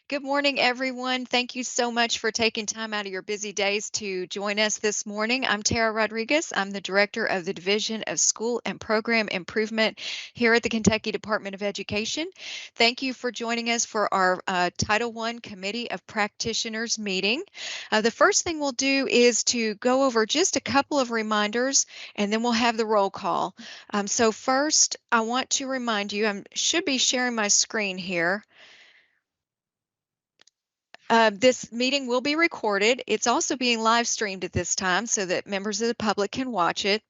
Good morning, everyone. Thank you so much for taking time out of your busy days to join us this morning. I'm Tara Rodriguez. I'm the Director of the Division of School and Program Improvement here at the Kentucky Department of Education. Thank you for joining us for our Title I Committee of Practitioners meeting. The first thing we'll do is to go over just a couple of reminders, and then we'll have the roll call. So first, I want to remind you, I should be sharing my screen here. This meeting will be recorded. It's also being live streamed at this time so that members of the public can watch it.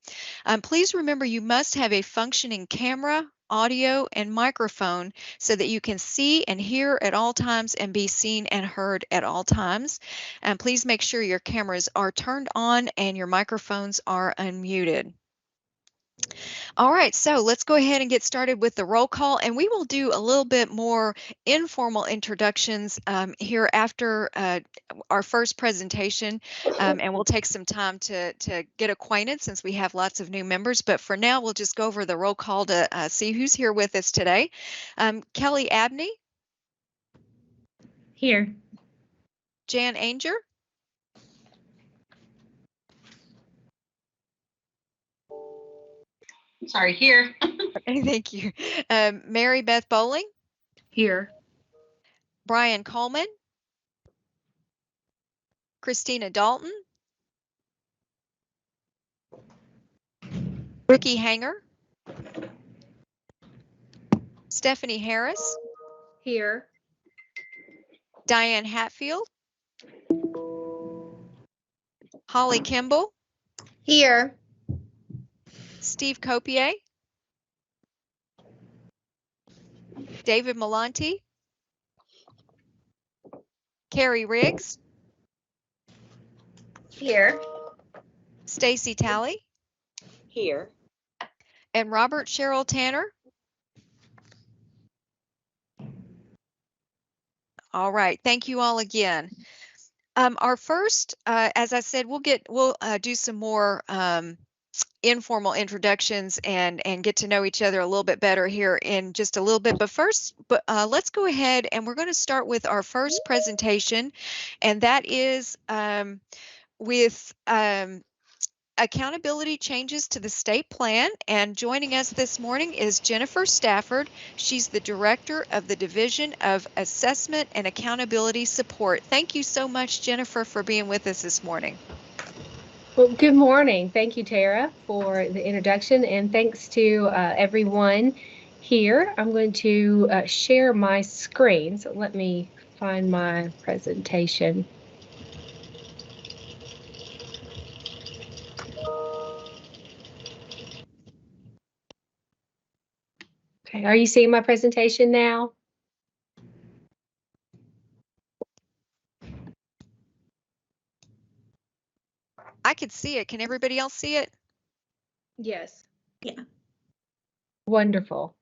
Please remember you must have a functioning camera, audio, and microphone so that you can see and hear at all times and be seen and heard at all times. And please make sure your cameras are turned on and your microphones are unmuted. All right, so let's go ahead and get started with the roll call, and we will do a little bit more informal introductions here after our first presentation, and we'll take some time to get acquainted since we have lots of new members. But for now, we'll just go over the roll call to see who's here with us today. Kelly Abney. Here. Jan Anger. Sorry, here. Okay, thank you. Mary Beth Bowling. Here. Brian Coleman. Christina Dalton. Ricky Hanger. Stephanie Harris. Here. Diane Hatfield. Holly Kimball. Here. Steve Copier. David Malonti. Carrie Riggs. Here. Stacy Talley. Here. And Robert Sherrill Tanner. All right, thank you all again. Our first, as I said, we'll do some more informal introductions and get to know each other a little bit better here in just a little bit. But first, let's go ahead and we're going to start with our first presentation, and that is with accountability changes to the state plan. And joining us this morning is Jennifer Stafford. She's the Director of the Division of Assessment and Accountability Support. Thank you so much, Jennifer, for being with us this morning. Well, good morning. Thank you, Tara, for the introduction, and thanks to everyone here. I'm going to share my screen, so let me find my presentation. Okay, are you seeing my presentation now? I could see it. Can everybody else see it? Yes. Yeah. Wonderful.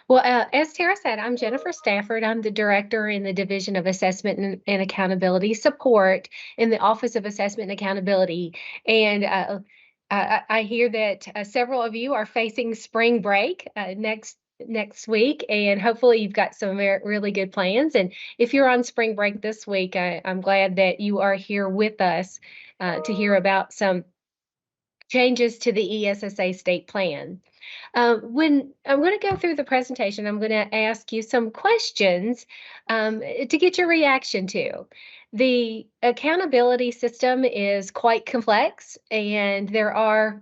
Well, as Tara said, I'm Jennifer Stafford. I'm the Director in the Division of Assessment and Accountability Support in the Office of Assessment and Accountability. And I hear that several of you are facing spring break next week, and hopefully you've got some really good plans. And if you're on spring break this week, I'm glad that you are here with us to hear about some changes to the ESSA state plan. When I'm going to go through the presentation, I'm going to ask you some questions to get your reaction to. The accountability system is quite complex, and there are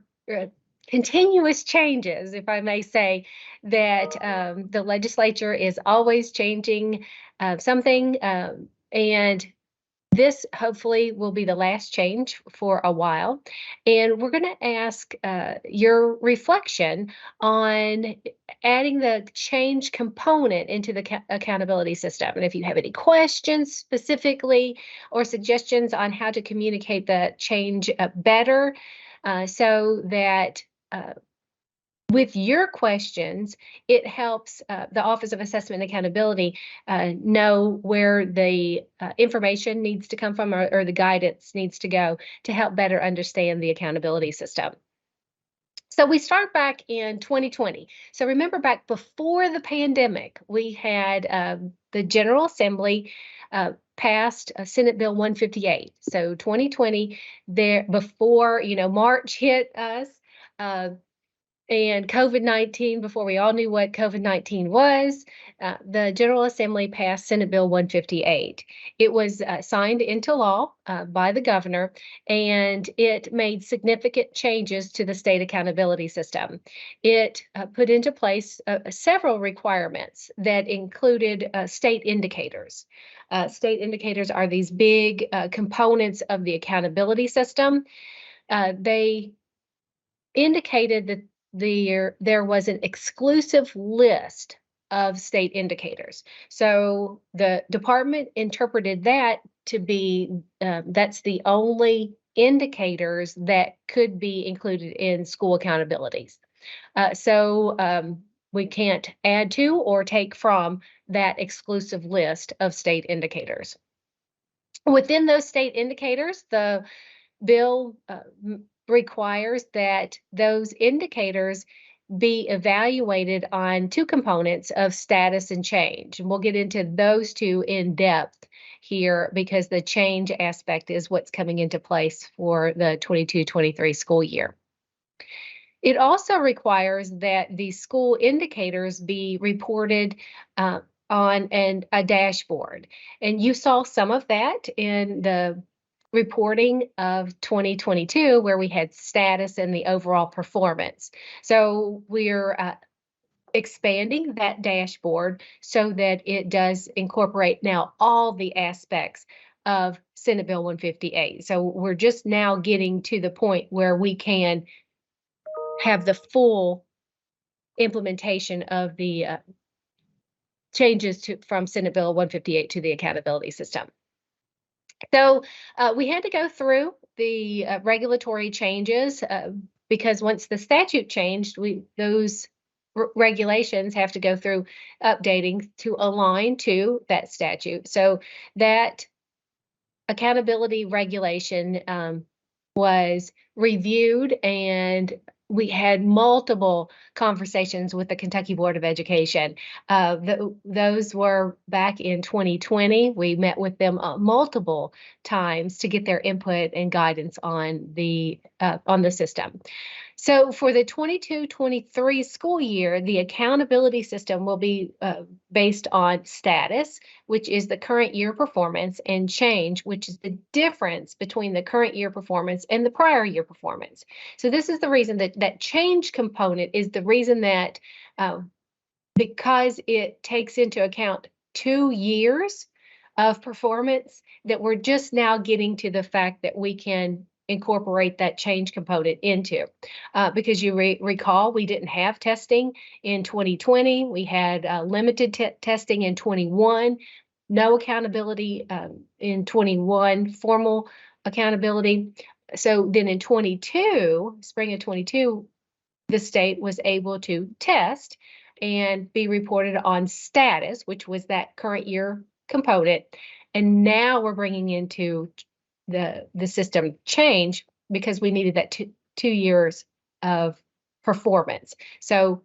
continuous changes, if I may say, that the legislature is always changing something, and this hopefully will be the last change for a while. And we're going to ask your reflection on adding the change component into the accountability system. And if you have any questions specifically or suggestions on how to communicate the change better so that with your questions, it helps the Office of Assessment and Accountability know where the information needs to come from or the guidance needs to go to help better understand the accountability system. So we start back in 2020. So remember back before the pandemic, we had the General Assembly passed Senate Bill 158. So 2020, there before March hit us, and COVID-19, before we all knew what COVID-19 was, the General Assembly passed Senate Bill 158. It was signed into law by the governor, and it made significant changes to the state accountability system. It put into place several requirements that included state indicators. State indicators are these big components of the accountability system. They indicated that there was an exclusive list of state indicators. So the department interpreted that to be that's the only indicators that could be included in school accountabilities. So we can't add to or take from that exclusive list of state indicators. Within those state indicators, the bill requires that those indicators be evaluated on two components of status and change. And we'll get into those two in depth here because the change aspect is what's coming into place for the 22-23 school year. It also requires that the school indicators be reported on a dashboard. And you saw some of that in the reporting of 2022, where we had status and the overall performance. So we're expanding that dashboard so that it does incorporate now all the aspects of Senate Bill 158. So we're just now getting to the point where we can have the full implementation of the changes from Senate Bill 158 to the accountability system. So we had to go through the regulatory changes because once the statute changed, those regulations have to go through updating to align to that statute. So that accountability regulation was reviewed, and we had multiple conversations with the Kentucky Board of Education. Those were back in 2020. We met with them multiple times to get their input and guidance on the system. So for the 22-23 school year, the accountability system will be based on status, which is the current year performance, and change, which is the difference between the current year performance and the prior year performance. So this is the reason that change component is the reason that because it takes into account 2 years of performance, that we're just now getting to the fact that we can incorporate that change component into because you recall we didn't have testing in 2020. We had limited testing in 21, no accountability in 21, formal accountability. So then in 22, spring of 22, the state was able to test and be reported on status, which was that current year component. And now we're bringing into the system change because we needed that 2 years of performance. So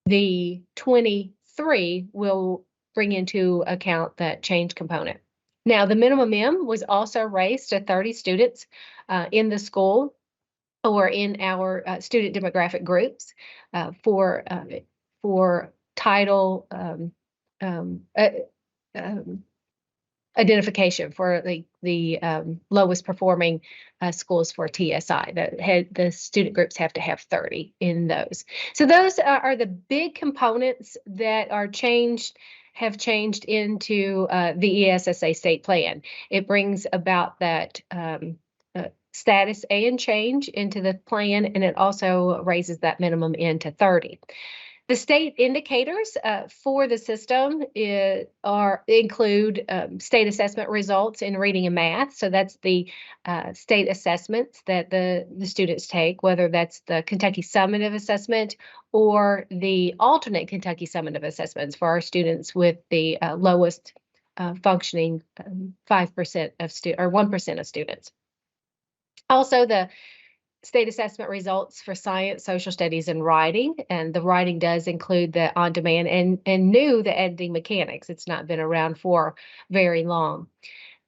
the 23 will bring into account that change component. Now, the minimum M was also raised to 30 students in the school or in our student demographic groups for title identification for the lowest performing schools for TSI. The student groups have to have 30 in those. So those are the big components that have changed into the ESSA state plan. It brings about that status and change into the plan, and it also raises that minimum N to 30. The state indicators for the system include state assessment results in reading and math. So that's the state assessments that the students take, whether that's the Kentucky Summative Assessment or the alternate Kentucky Summative Assessments for our students with the lowest functioning 5% of or 1% of students. Also, the state assessment results for science, social studies, and writing. And the writing does include the on-demand and new the editing mechanics. It's not been around for very long.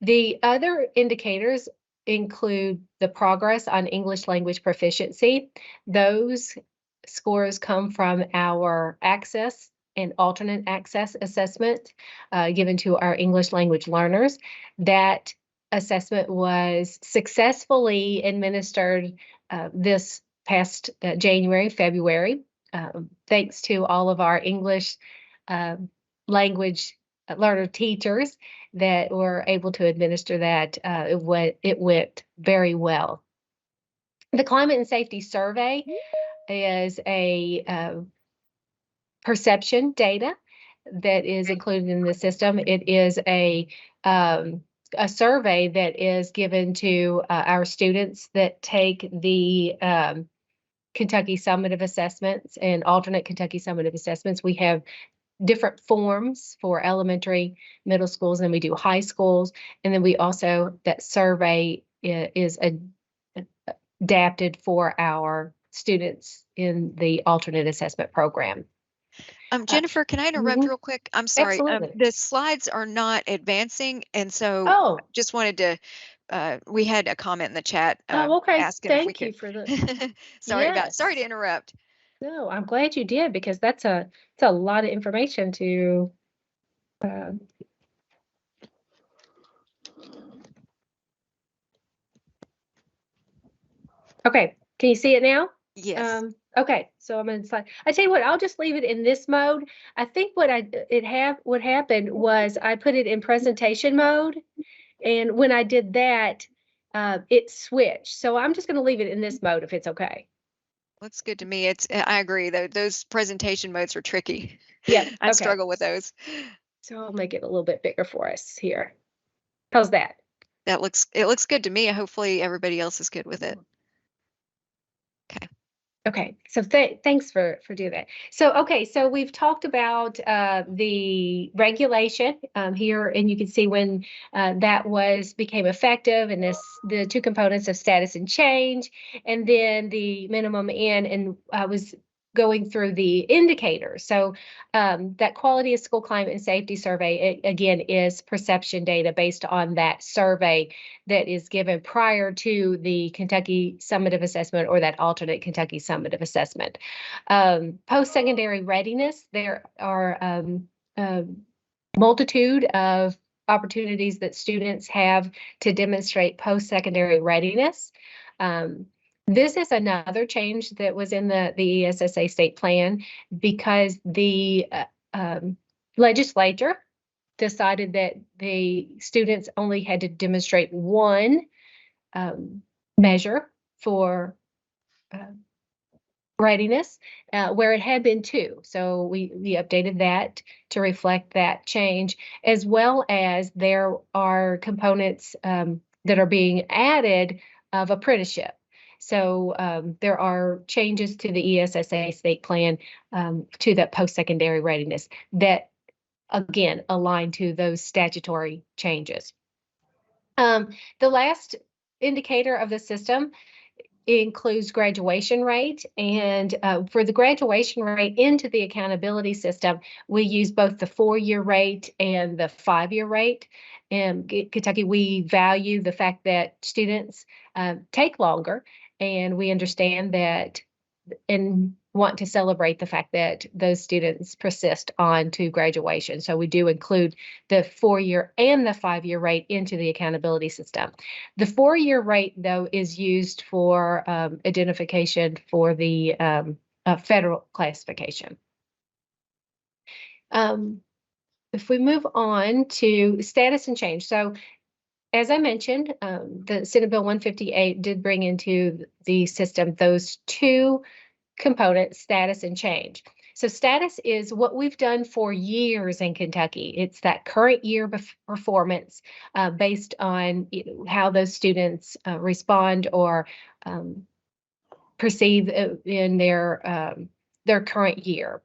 The other indicators include the progress on English language proficiency. Those scores come from our access and alternate access assessment given to our English language learners. That assessment was successfully administered this past January, February, thanks to all of our English language learner teachers that were able to administer that. It went very well. The Climate and Safety Survey is a perception data that is included in the system. It is a survey that is given to our students that take the Kentucky Summative Assessments and alternate Kentucky Summative Assessments. We have different forms for elementary, middle schools, and we do high schools. And then we also, that survey is adapted for our students in the alternate assessment program. Jennifer, can I interrupt real quick? I'm sorry. Absolutely. The slides are not advancing, and so just wanted to. We had a comment in the chat. Okay. Asking if we Thank you could. for the. Sorry to interrupt. No, I'm glad you did, because it's a lot of information to. Okay, can you see it now? Yes. Okay, so I'm going to slide. I tell you what, I'll just leave it in this mode. I think what happened was I put it in presentation mode, and when I did that, it switched. So I'm just going to leave it in this mode if it's okay. Looks good to me. I agree though. Those presentation modes are tricky. Yeah, I struggle with those. So I'll make it a little bit bigger for us here. How's that? It looks good to me. Hopefully everybody else is good with it. Okay. Okay, so thanks for doing that. So we've talked about the regulation here, and you can see when that became effective, and the two components of status and change, and then the minimum in, and I was going through the indicators. So that quality of school climate and safety survey, again, is perception data based on that survey that is given prior to the Kentucky Summative Assessment or that alternate Kentucky Summative Assessment. Post-secondary readiness, there are a multitude of opportunities that students have to demonstrate post-secondary readiness. This is another change that was in the ESSA state plan, because the legislature decided that the students only had to demonstrate one measure for readiness, where it had been two. So we updated that to reflect that change, as well as there are components that are being added of apprenticeship. So there are changes to the ESSA state plan to that post-secondary readiness that, again, align to those statutory changes. The last indicator of the system includes graduation rate, and for the graduation rate into the accountability system, we use both the 4-year rate and the 5-year rate. In Kentucky, we value the fact that students take longer, and we understand that and want to celebrate the fact that those students persist on to graduation. So we do include the 4-year and the 5-year rate into the accountability system. The 4-year rate, though, is used for identification for the federal classification. If we move on to status and change. So as I mentioned, the Senate Bill 158 did bring into the system those two components, status and change. So status is what we've done for years in Kentucky. It's that current year performance based on how those students respond or perceive in their current year.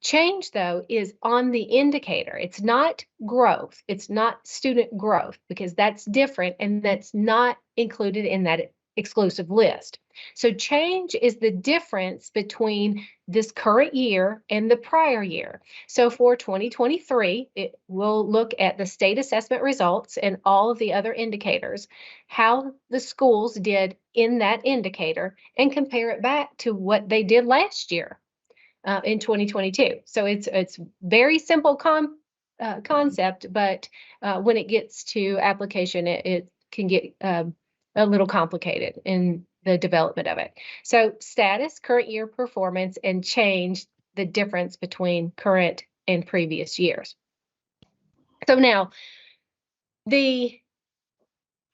Change, though, is on the indicator. It's not growth. It's not student growth, because that's different, and that's not included in that exclusive list. So change is the difference between this current year and the prior year. So for 2023, it will look at the state assessment results and all of the other indicators, how the schools did in that indicator, and compare it back to what they did last year in 2022. So it's very simple concept, but when it gets to application, it can get a little complicated in the development of it. So status, current year performance, and change, the difference between current and previous years. So now, the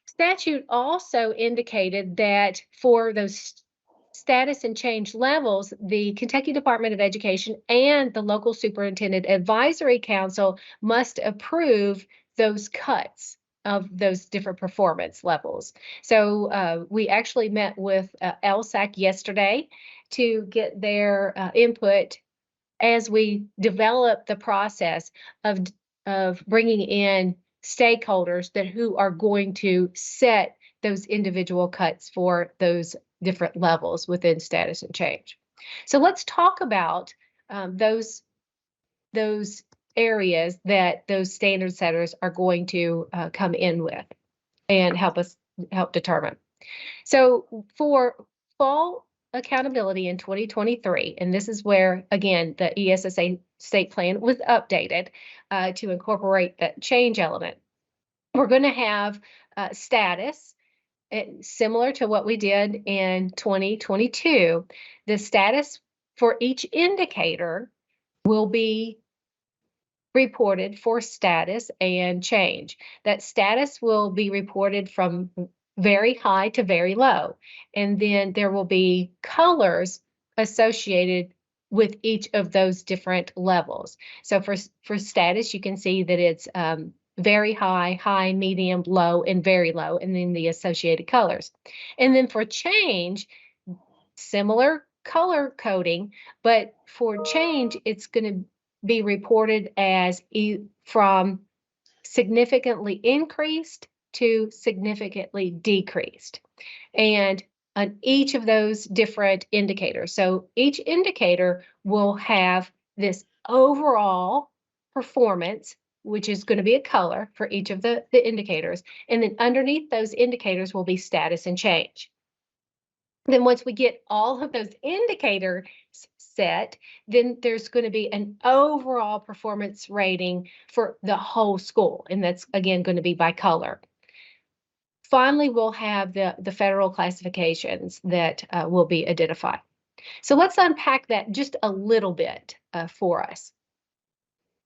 statute also indicated that for those status and change levels, the Kentucky Department of Education and the local superintendent advisory council must approve those cuts of those different performance levels. So we actually met with LSAC yesterday to get their input as we develop the process of bringing in stakeholders who are going to set those individual cuts for those different levels within status and change. So let's talk about those areas that those standard setters are going to come in with and help determine. So for fall accountability in 2023, and this is where, again, the ESSA state plan was updated to incorporate that change element. We're going to have status, similar to what we did in 2022. The status for each indicator will be reported for status and change. That status will be reported from very high to very low. And then there will be colors associated with each of those different levels. So for status, you can see that it's very high, high, medium, low, and very low, and then the associated colors. And then for change, similar color coding, but for change, it's going to be reported as from significantly increased to significantly decreased, and on each of those different indicators. So each indicator will have this overall performance, which is going to be a color for each of the indicators, and then underneath those indicators will be status and change. Then once we get all of those indicators set, then there's going to be an overall performance rating for the whole school, and that's, again, going to be by color. Finally, we'll have the federal classifications that will be identified. So let's unpack that just a little bit for us.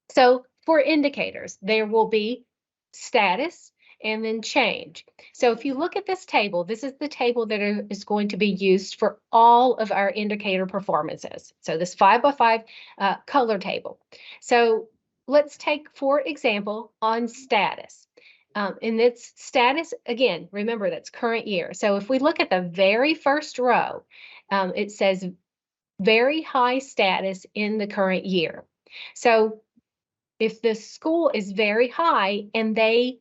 So for indicators, there will be status and then change. So if you look at this table, this is the table that is going to be used for all of our indicator performances. So this 5x5 color table. So let's take, for example, on status. And it's status, again, remember that's current year. So if we look at the very first row, it says very high status in the current year. So if the school is very high and they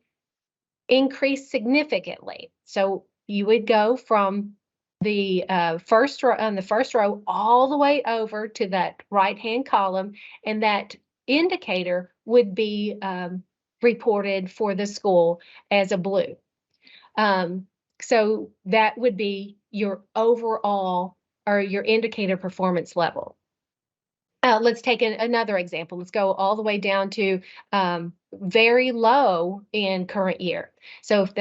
increase significantly, so you would go from the first row on the first row all the way over to that right-hand column, and that indicator would be reported for the school as a blue. So that would be your overall or your indicator performance level. Let's take another example. Let's go all the way down to very low in current year. So if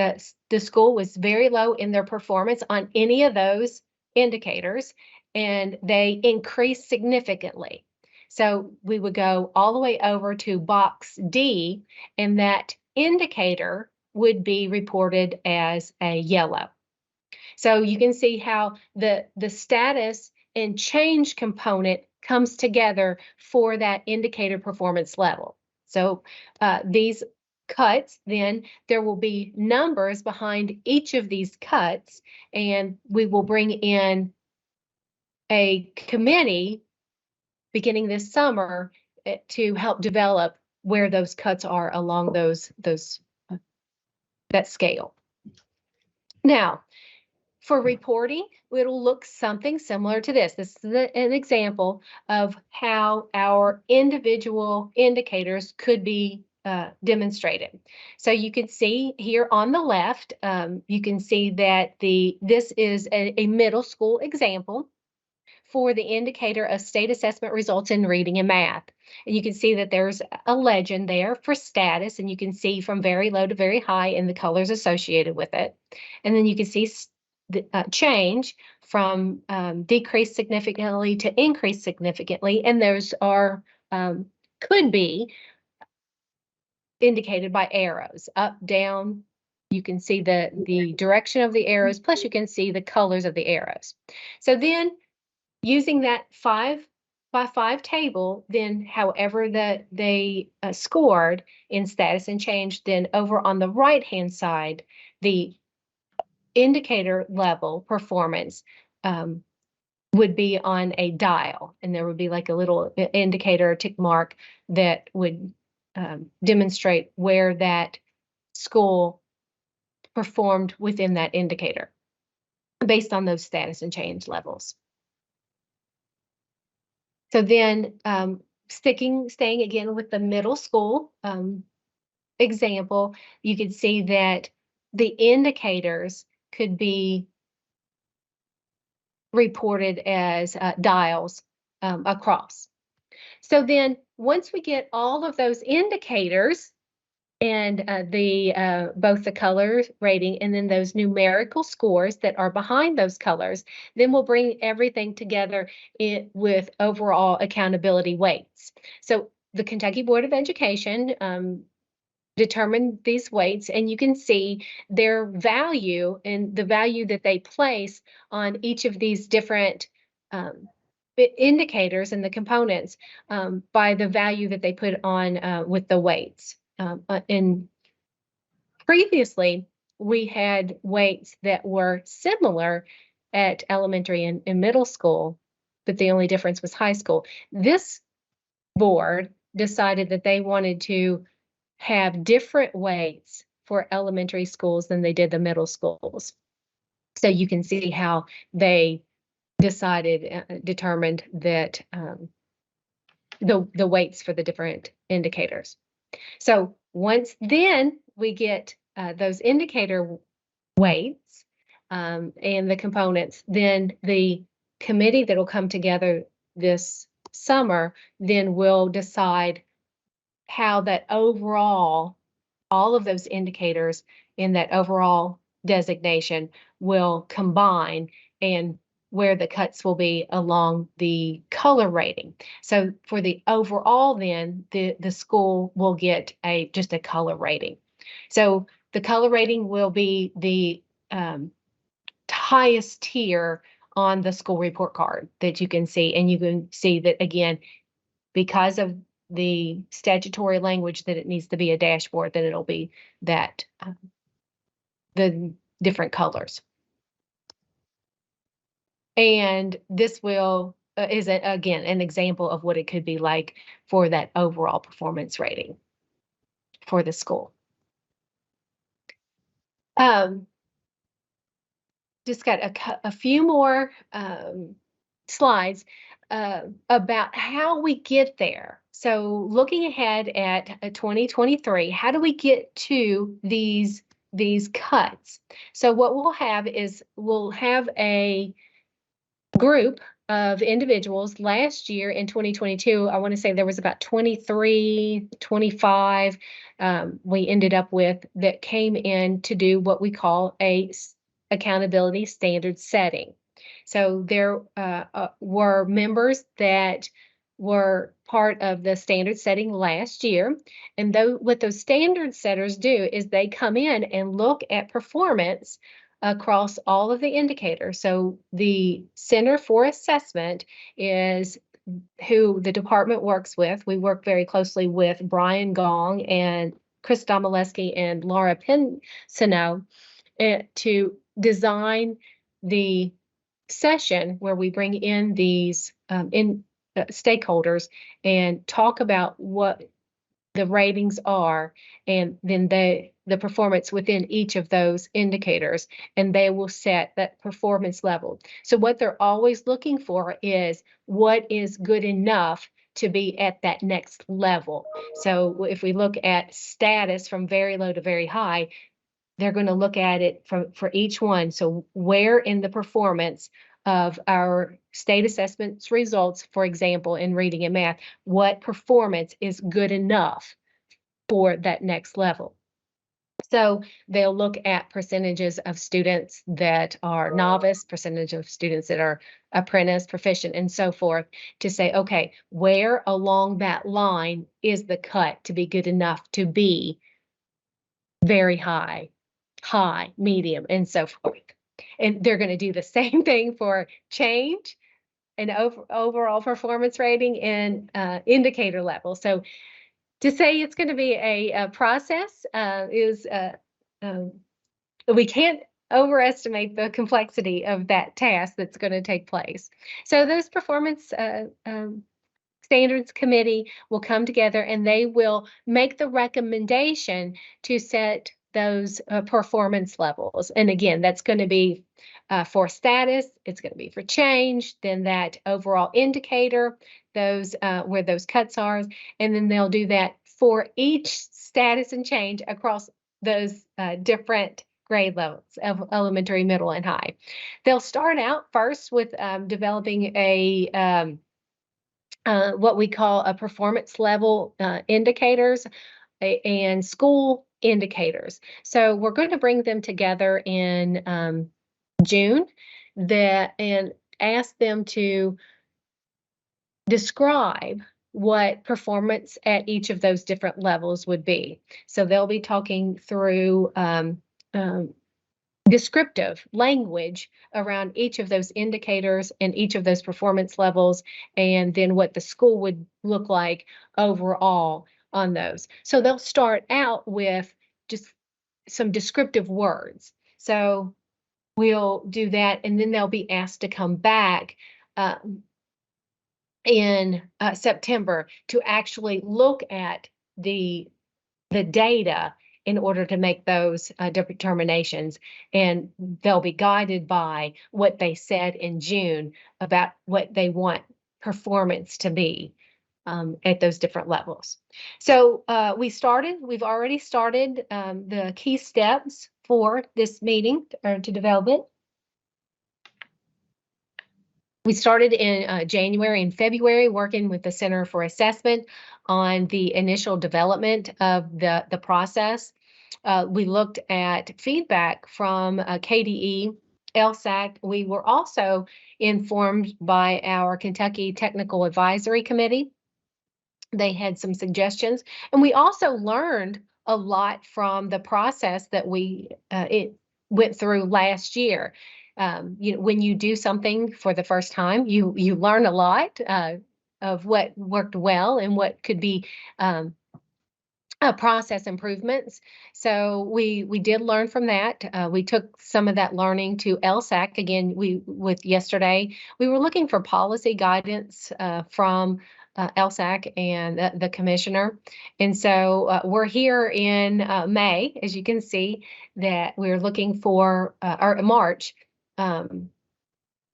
the school was very low in their performance on any of those indicators and they increased significantly, so we would go all the way over to box D, and that indicator would be reported as a yellow. So you can see how the status and change component comes together for that indicator performance level. So these cuts, then there will be numbers behind each of these cuts, and we will bring in a committee beginning this summer to help develop where those cuts are along that scale. Now, For reporting, it'll look something similar to this. This is an example of how our individual indicators could be demonstrated. So you can see here on the left, you can see that this is a middle school example for the indicator of state assessment results in reading and math. And you can see that there's a legend there for status, and you can see from very low to very high and the colors associated with it. And then you can see the change from decrease significantly to increase significantly, and those are could be indicated by arrows, up, down. You can see the direction of the arrows, plus you can see the colors of the arrows. So then using that 5x5 table, then however that they scored in status and change, then over on the right-hand side, the indicator level performance would be on a dial, and there would be like a little indicator tick mark that would demonstrate where that school performed within that indicator based on those status and change levels. So then staying again with the middle school example, you can see that the indicators could be reported as dials across. So then once we get all of those indicators and both the color rating and then those numerical scores that are behind those colors, then we'll bring everything together with overall accountability weights. So the Kentucky Board of Education determined these weights, and you can see their value and the value that they place on each of these different indicators and the components by the value that they put on with the weights. And previously, we had weights that were similar at elementary and middle school, but the only difference was high school. This board decided that they wanted to have different weights for elementary schools than they did the middle schools. So you can see how they determined that the weights for the different indicators. So once then we get those indicator weights and the components, then the committee that will come together this summer then will decide how that overall, all of those indicators in that overall designation will combine and where the cuts will be along the color rating. So for the overall then, the school will get just a color rating. So the color rating will be the highest tier on the school report card that you can see. And you can see that again, because of the statutory language that it needs to be a dashboard, that it'll be that the different colors. And this is again an example of what it could be like for that overall performance rating for the school. Just got a few more slides about how we get there. So looking ahead at 2023, how do we get to these cuts? So what we'll have is we'll have a group of individuals. Last year in 2022, I want to say there was about 23, 25 we ended up with that came in to do what we call a accountability standard setting. So there were members that were part of the standard setting last year. And what those standard setters do is they come in and look at performance across all of the indicators. So the Center for Assessment is who the department works with. We work very closely with Brian Gong and Chris Domaleski and Laura Pinsino to design the session where we bring in these stakeholders and talk about what the ratings are, and then the performance within each of those indicators, and they will set that performance level. So what they're always looking for is what is good enough to be at that next level. So if we look at status from very low to very high, they're going to look at it for each one. So where in the performance of our state assessments results, for example, in reading and math, what performance is good enough for that next level? So they'll look at percentages of students that are novice, percentage of students that are apprentice, proficient, and so forth, to say, okay, where along that line is the cut to be good enough to be very high, medium, and so forth. And they're going to do the same thing for change and overall performance rating and indicator level. So to say it's going to be a process is we can't overestimate the complexity of that task that's going to take place. So those performance standards committee will come together and they will make the recommendation to set those performance levels. And again, that's going to be for status, it's going to be for change, then that overall indicator, those where those cuts are, and then they'll do that for each status and change across those different grade levels of elementary, middle, and high. They'll start out first with developing a what we call a performance level indicators and school indicators. So we're going to bring them together in June and ask them to describe what performance at each of those different levels would be. So they'll be talking through descriptive language around each of those indicators and each of those performance levels, and then what the school would look like overall on those. So they'll start out with just some descriptive words. So we'll do that, and then they'll be asked to come back in September to actually look at the data in order to make those determinations. And they'll be guided by what they said in June about what they want performance to be at those different levels. So we've already started the key steps for this meeting to develop it. We started in January and February working with the Center for Assessment on the initial development of the process. We looked at feedback from KDE, LSAC. We were also informed by our Kentucky Technical Advisory Committee. They had some suggestions, and we also learned a lot from the process that it went through last year. When you do something for the first time, you learn a lot of what worked well and what could be process improvements. So we did learn from that. We took some of that learning to LSAC. Again, with yesterday, we were looking for policy guidance from LSAC and the commissioner. And so we're here in May, as you can see, that we're looking for, or March,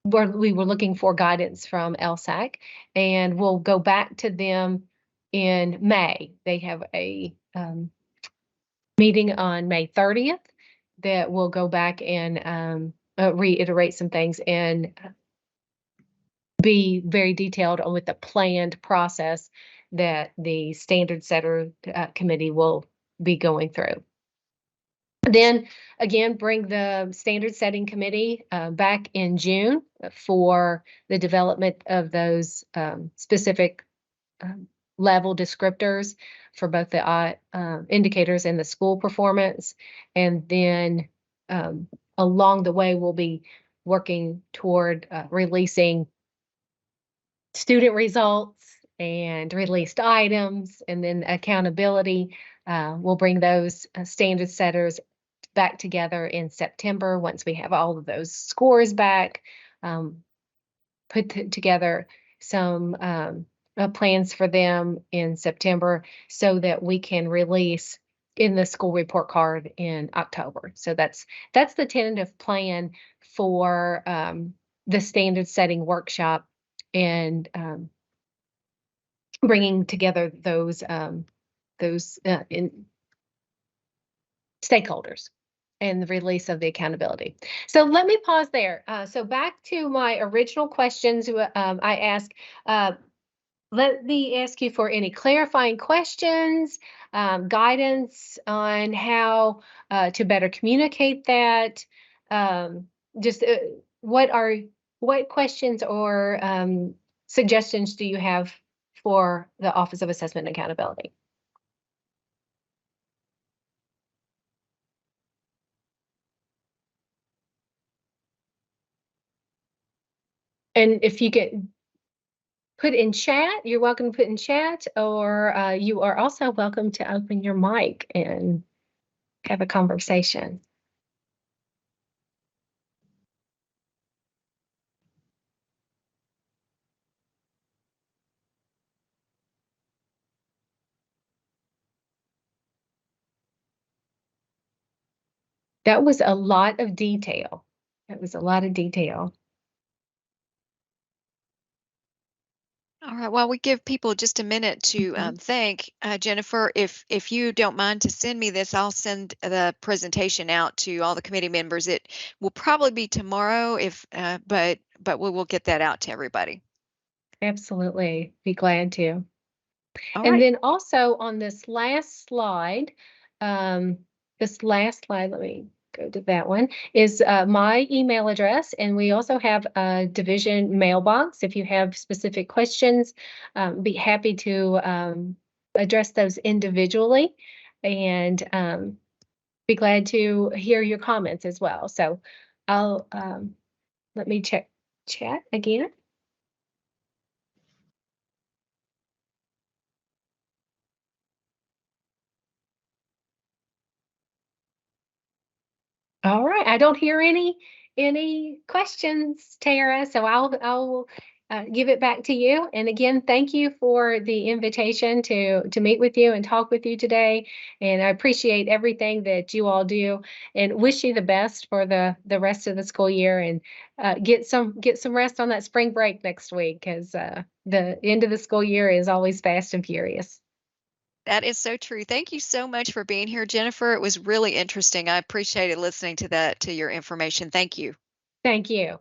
where we were looking for guidance from LSAC, and we'll go back to them in May. They have a meeting on May 30th that will go back and reiterate some things and be very detailed on with the planned process that the standard setter committee will be going through. Then again, bring the standard setting committee back in June for the development of those specific level descriptors for both the indicators and the school performance. And then along the way, we'll be working toward releasing student results and released items, and then accountability. We'll bring those standard setters back together in September once we have all of those scores back, put together some plans for them in September so that we can release in the school report card in October. So that's the tentative plan for the standard setting workshop and bringing together those stakeholders and the release of the accountability. So let me pause there. So back to my original questions I asked. Let me ask you for any clarifying questions, guidance on how to better communicate that. Just what questions or suggestions do you have for the Office of Assessment and Accountability? And if you get put in chat, you're welcome to put in chat, or you are also welcome to open your mic and have a conversation. That was a lot of detail. That was a lot of detail. All right. While we give people just a minute to thank Jennifer, if you don't mind to send me this, I'll send the presentation out to all the committee members. It will probably be tomorrow, but we will get that out to everybody. Absolutely, be glad to. All and right. then also on this last slide, let me go to that one, is my email address. And we also have a division mailbox. If you have specific questions, be happy to address those individually and be glad to hear your comments as well. So I'll let me check chat again. All right, I don't hear any questions, Tara, so I'll give it back to you. And again, thank you for the invitation to meet with you and talk with you today. And I appreciate everything that you all do, and wish you the best for the rest of the school year, and get some rest on that spring break next week, because the end of the school year is always fast and furious. That is so true. Thank you so much for being here, Jennifer. It was really interesting. I appreciated listening to your information. Thank you. Thank you.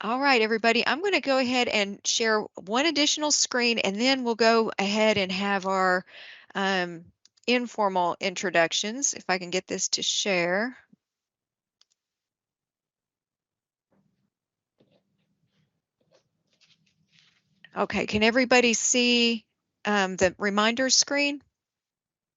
All right, everybody, I'm going to go ahead and share one additional screen, and then we'll go ahead and have our informal introductions. If I can get this to share. Okay, can everybody see the reminders screen?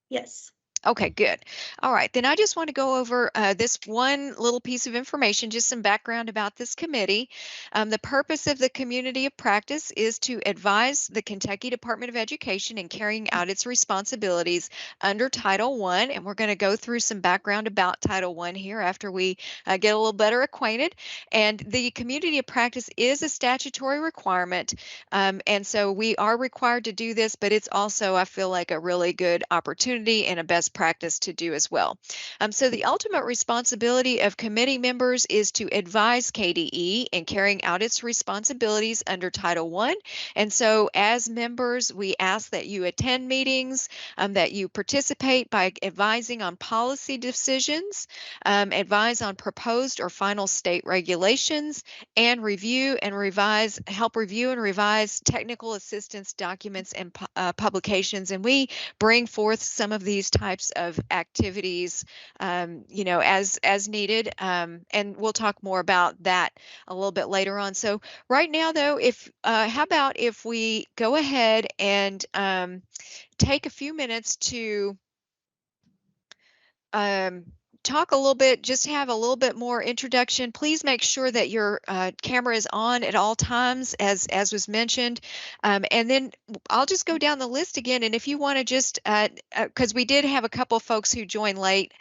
Yes. Okay, good. All right, then I just want to go over this one little piece of information, just some background about this committee. The purpose of the community of practice is to advise the Kentucky Department of Education in carrying out its responsibilities under Title I, and we're going to go through some background about Title I here after we get a little better acquainted. And the community of practice is a statutory requirement, and so we are required to do this, but it's also, I feel like, a really good opportunity and a best practice to do as well. So the ultimate responsibility of committee members is to advise KDE in carrying out its responsibilities under Title I. And so as members, we ask that you attend meetings, that you participate by advising on policy decisions, advise on proposed or final state regulations, and help review and revise technical assistance documents and publications. And we bring forth some of these types of activities, as needed. And we'll talk more about that a little bit later on. So right now, though, how about if we go ahead and take a few minutes to talk a little bit, just have a little bit more introduction. Please make sure that your camera is on at all times, as was mentioned. And then I'll just go down the list again. And if you want to just, because we did have a couple folks who joined late,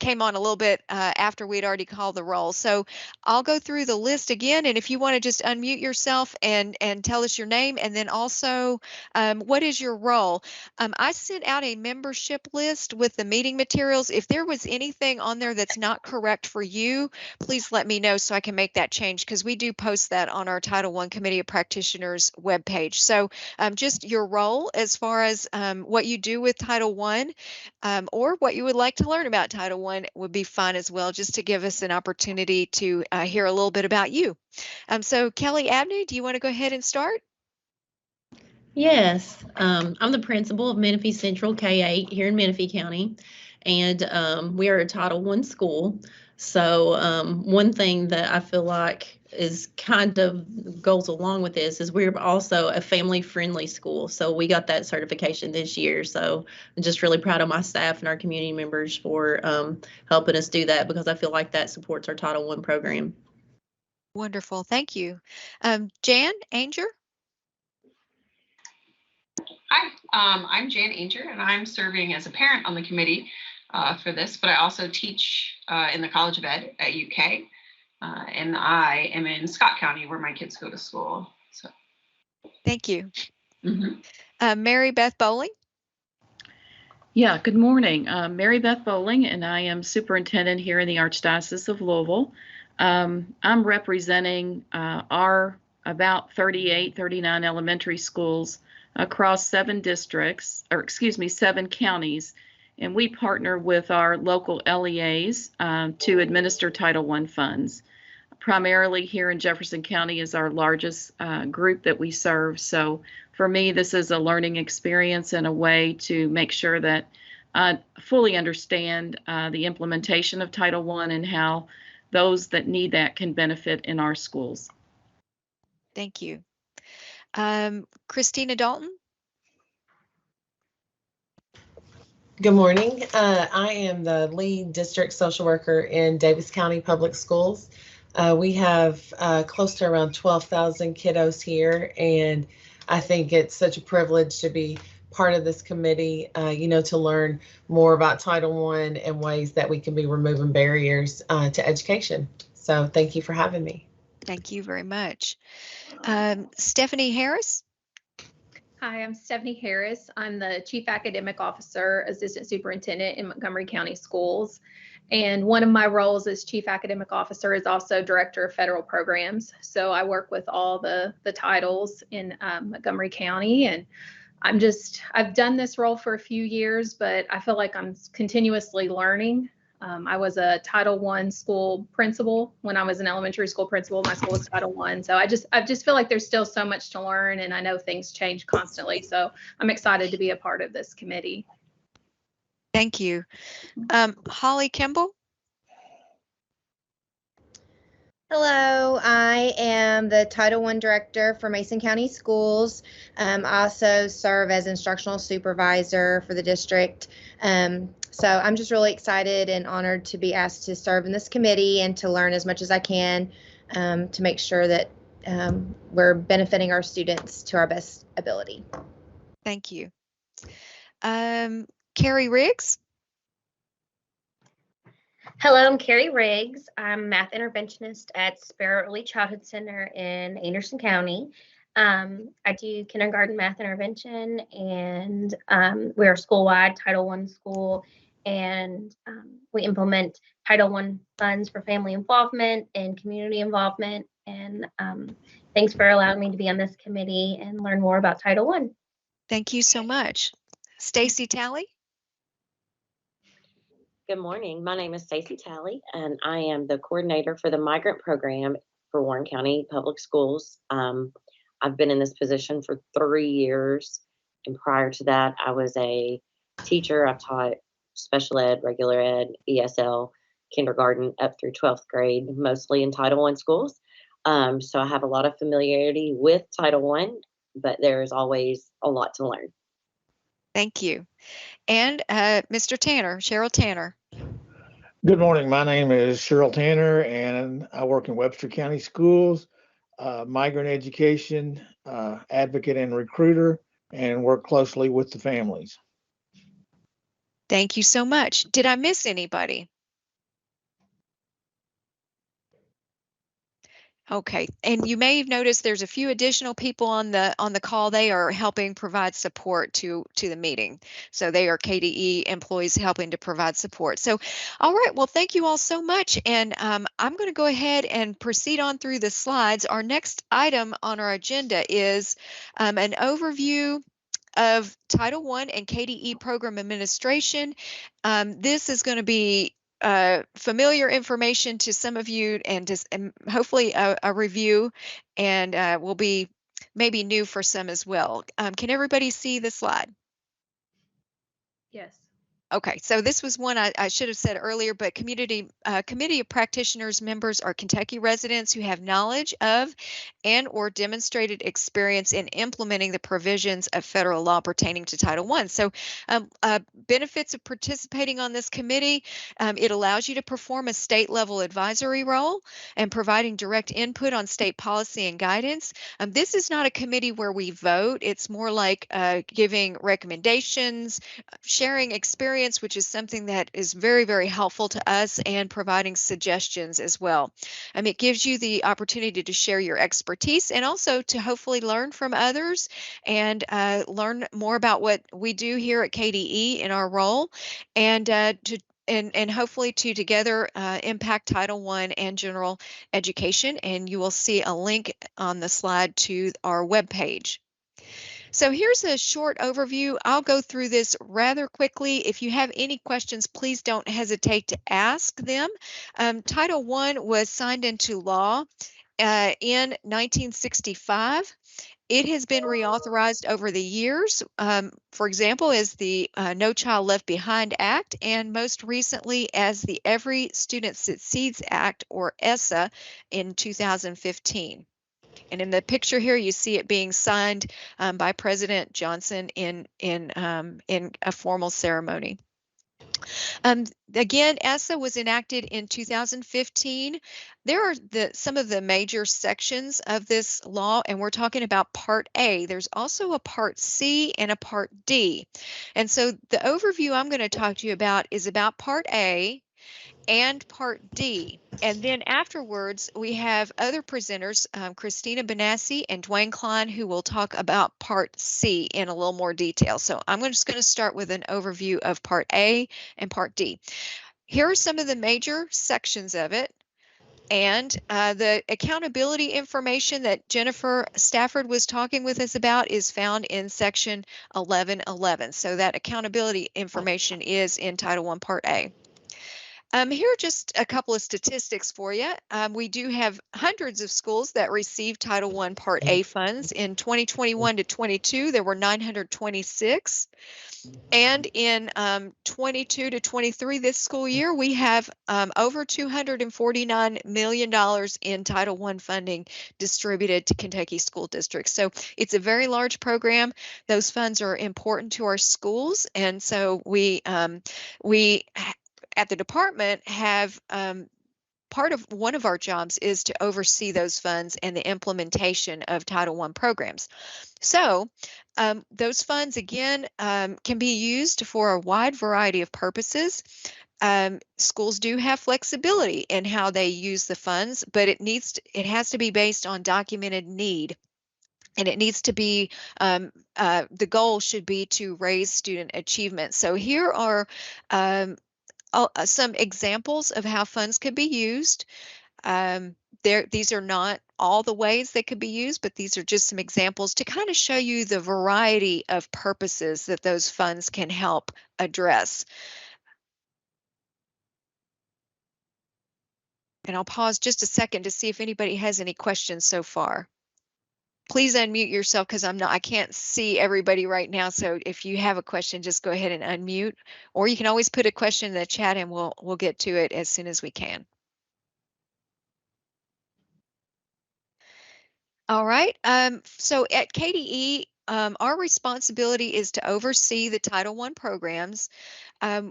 came on a little bit after we'd already called the roll. So I'll go through the list again. And if you want to just unmute yourself and tell us your name, and then also what is your role. I sent out a membership list with the meeting materials. If there was anything on there that's not correct for you, please let me know so I can make that change, because we do post that on our Title I Committee of Practitioners webpage. So just your role as far as what you do with Title I, or what you would like to learn about Title I would be fine as well, just to give us an opportunity to hear a little bit about you. So Kelly Abney, do you want to go ahead and start? Yes, I'm the principal of Menifee Central K-8 here in Menifee County, and we are a Title I school. So one thing that I feel like is kind of goes along with this is we're also a family-friendly school. So we got that certification this year. So I'm just really proud of my staff and our community members for helping us do that, because I feel like that supports our Title I program. Wonderful, thank you. Jan Anger? Hi, I'm Jan Anger, and I'm serving as a parent on the committee for this, but I also teach in the College of Ed at UK, and I am in Scott County where my kids go to school. So, thank you. Mary Beth Bowling? Yeah, good morning. Mary Beth Bowling, and I am superintendent here in the Archdiocese of Louisville. I'm representing our about 39 elementary schools across 7 counties, and we partner with our local LEAs to administer Title I funds. Primarily here in Jefferson County is our largest group that we serve. So for me, this is a learning experience and a way to make sure that I fully understand the implementation of Title I and how those that need that can benefit in our schools. Thank you. Christina Dalton? Good morning. I am the lead district social worker in Davis County Public Schools. We have close to around 12,000 kiddos here, and I think it's such a privilege to be part of this committee, to learn more about Title I and ways that we can be removing barriers to education. So thank you for having me. Thank you very much. Stephanie Harris? Hi, I'm Stephanie Harris. I'm the Chief Academic Officer, Assistant Superintendent in Montgomery County Schools. And one of my roles as Chief Academic Officer is also Director of Federal Programs. So I work with all the titles in Montgomery County. And I've done this role for a few years, but I feel like I'm continuously learning. I was a Title I school principal when I was an elementary school principal. My school was Title I. So I just feel like there's still so much to learn, and I know things change constantly. So I'm excited to be a part of this committee. Thank you. Holly Kimball? Hello, I am the Title I Director for Mason County Schools. I also serve as instructional supervisor for the district. So I'm just really excited and honored to be asked to serve in this committee and to learn as much as I can to make sure that we're benefiting our students to our best ability. Thank you. Carrie Riggs? Hello, I'm Carrie Riggs. I'm math interventionist at Sparrow Early Childhood Center in Anderson County. I do kindergarten math intervention, and we're a school-wide Title I school, and we implement Title I funds for family involvement and community involvement. And thanks for allowing me to be on this committee and learn more about Title I. Thank you so much. Stacy Talley? Good morning. My name is Stacy Talley, and I am the coordinator for the migrant program for Warren County Public Schools. I've been in this position for 3 years, and prior to that, I was a teacher. I've taught special ed, regular ed, ESL, kindergarten up through 12th grade, mostly in Title I schools. So I have a lot of familiarity with Title I, but there is always a lot to learn. Thank you. And Mr. Tanner, Cheryl Tanner. Good morning. My name is Cheryl Tanner, and I work in Webster County Schools, migrant education advocate and recruiter, and work closely with the families. Thank you so much. Did I miss anybody? Okay, and you may have noticed there's a few additional people on the call. They are helping provide support to the meeting. So they are KDE employees helping to provide support. So, all right, well, thank you all so much. And I'm going to go ahead and proceed on through the slides. Our next item on our agenda is an overview of Title I and KDE program administration. This is going to be familiar information to some of you, and hopefully a review, and will be maybe new for some as well. Can everybody see the slide? Yes. Okay, so this was one I should have said earlier, but committee of practitioners members are Kentucky residents who have knowledge of and or demonstrated experience in implementing the provisions of federal law pertaining to Title I. So benefits of participating on this committee, it allows you to perform a state level advisory role and providing direct input on state policy and guidance. This is not a committee where we vote. It's more like giving recommendations, sharing experience, which is something that is very, very helpful to us, and providing suggestions as well. It gives you the opportunity to share your expertise and also to hopefully learn from others and learn more about what we do here at KDE in our role, and hopefully to together impact Title I and general education. And you will see a link on the slide to our webpage. So here's a short overview. I'll go through this rather quickly. If you have any questions, please don't hesitate to ask them. Title I was signed into law in 1965. It has been reauthorized over the years, for example, as the No Child Left Behind Act, and most recently as the Every Student Succeeds Act, or ESSA, in 2015. And in the picture here, you see it being signed by President Johnson in a formal ceremony. Again, ESSA was enacted in 2015. There are some of the major sections of this law, and we're talking about Part A. There's also a Part C and a Part D. And so the overview I'm going to talk to you about is about Part A and Part D. And then afterwards, we have other presenters, Christina Benassi and Dwayne Klein, who will talk about Part C in a little more detail. So I'm just going to start with an overview of Part A and Part D. Here are some of the major sections of it. And the accountability information that Jennifer Stafford was talking with us about is found in section 1111. So that accountability information is in Title I, Part A. Here are just a couple of statistics for you. We do have hundreds of schools that receive Title I Part A funds. In 2021 to 22, there were 926. And in 22 to 23, this school year, we have over $249 million in Title I funding distributed to Kentucky school districts. So it's a very large program. Those funds are important to our schools. And so we at the department have one of our jobs is to oversee those funds and the implementation of Title I programs. So those funds, again, can be used for a wide variety of purposes. Schools do have flexibility in how they use the funds, but it has to be based on documented need. And it needs to be, the goal should be to raise student achievement. So here are some examples of how funds could be used. These are not all the ways they could be used, but these are just some examples to kind of show you the variety of purposes that those funds can help address. And I'll pause just a second to see if anybody has any questions so far. Please unmute yourself because I can't see everybody right now. So if you have a question, just go ahead and unmute, or you can always put a question in the chat and we'll get to it as soon as we can. All right. So at KDE, our responsibility is to oversee the Title I programs.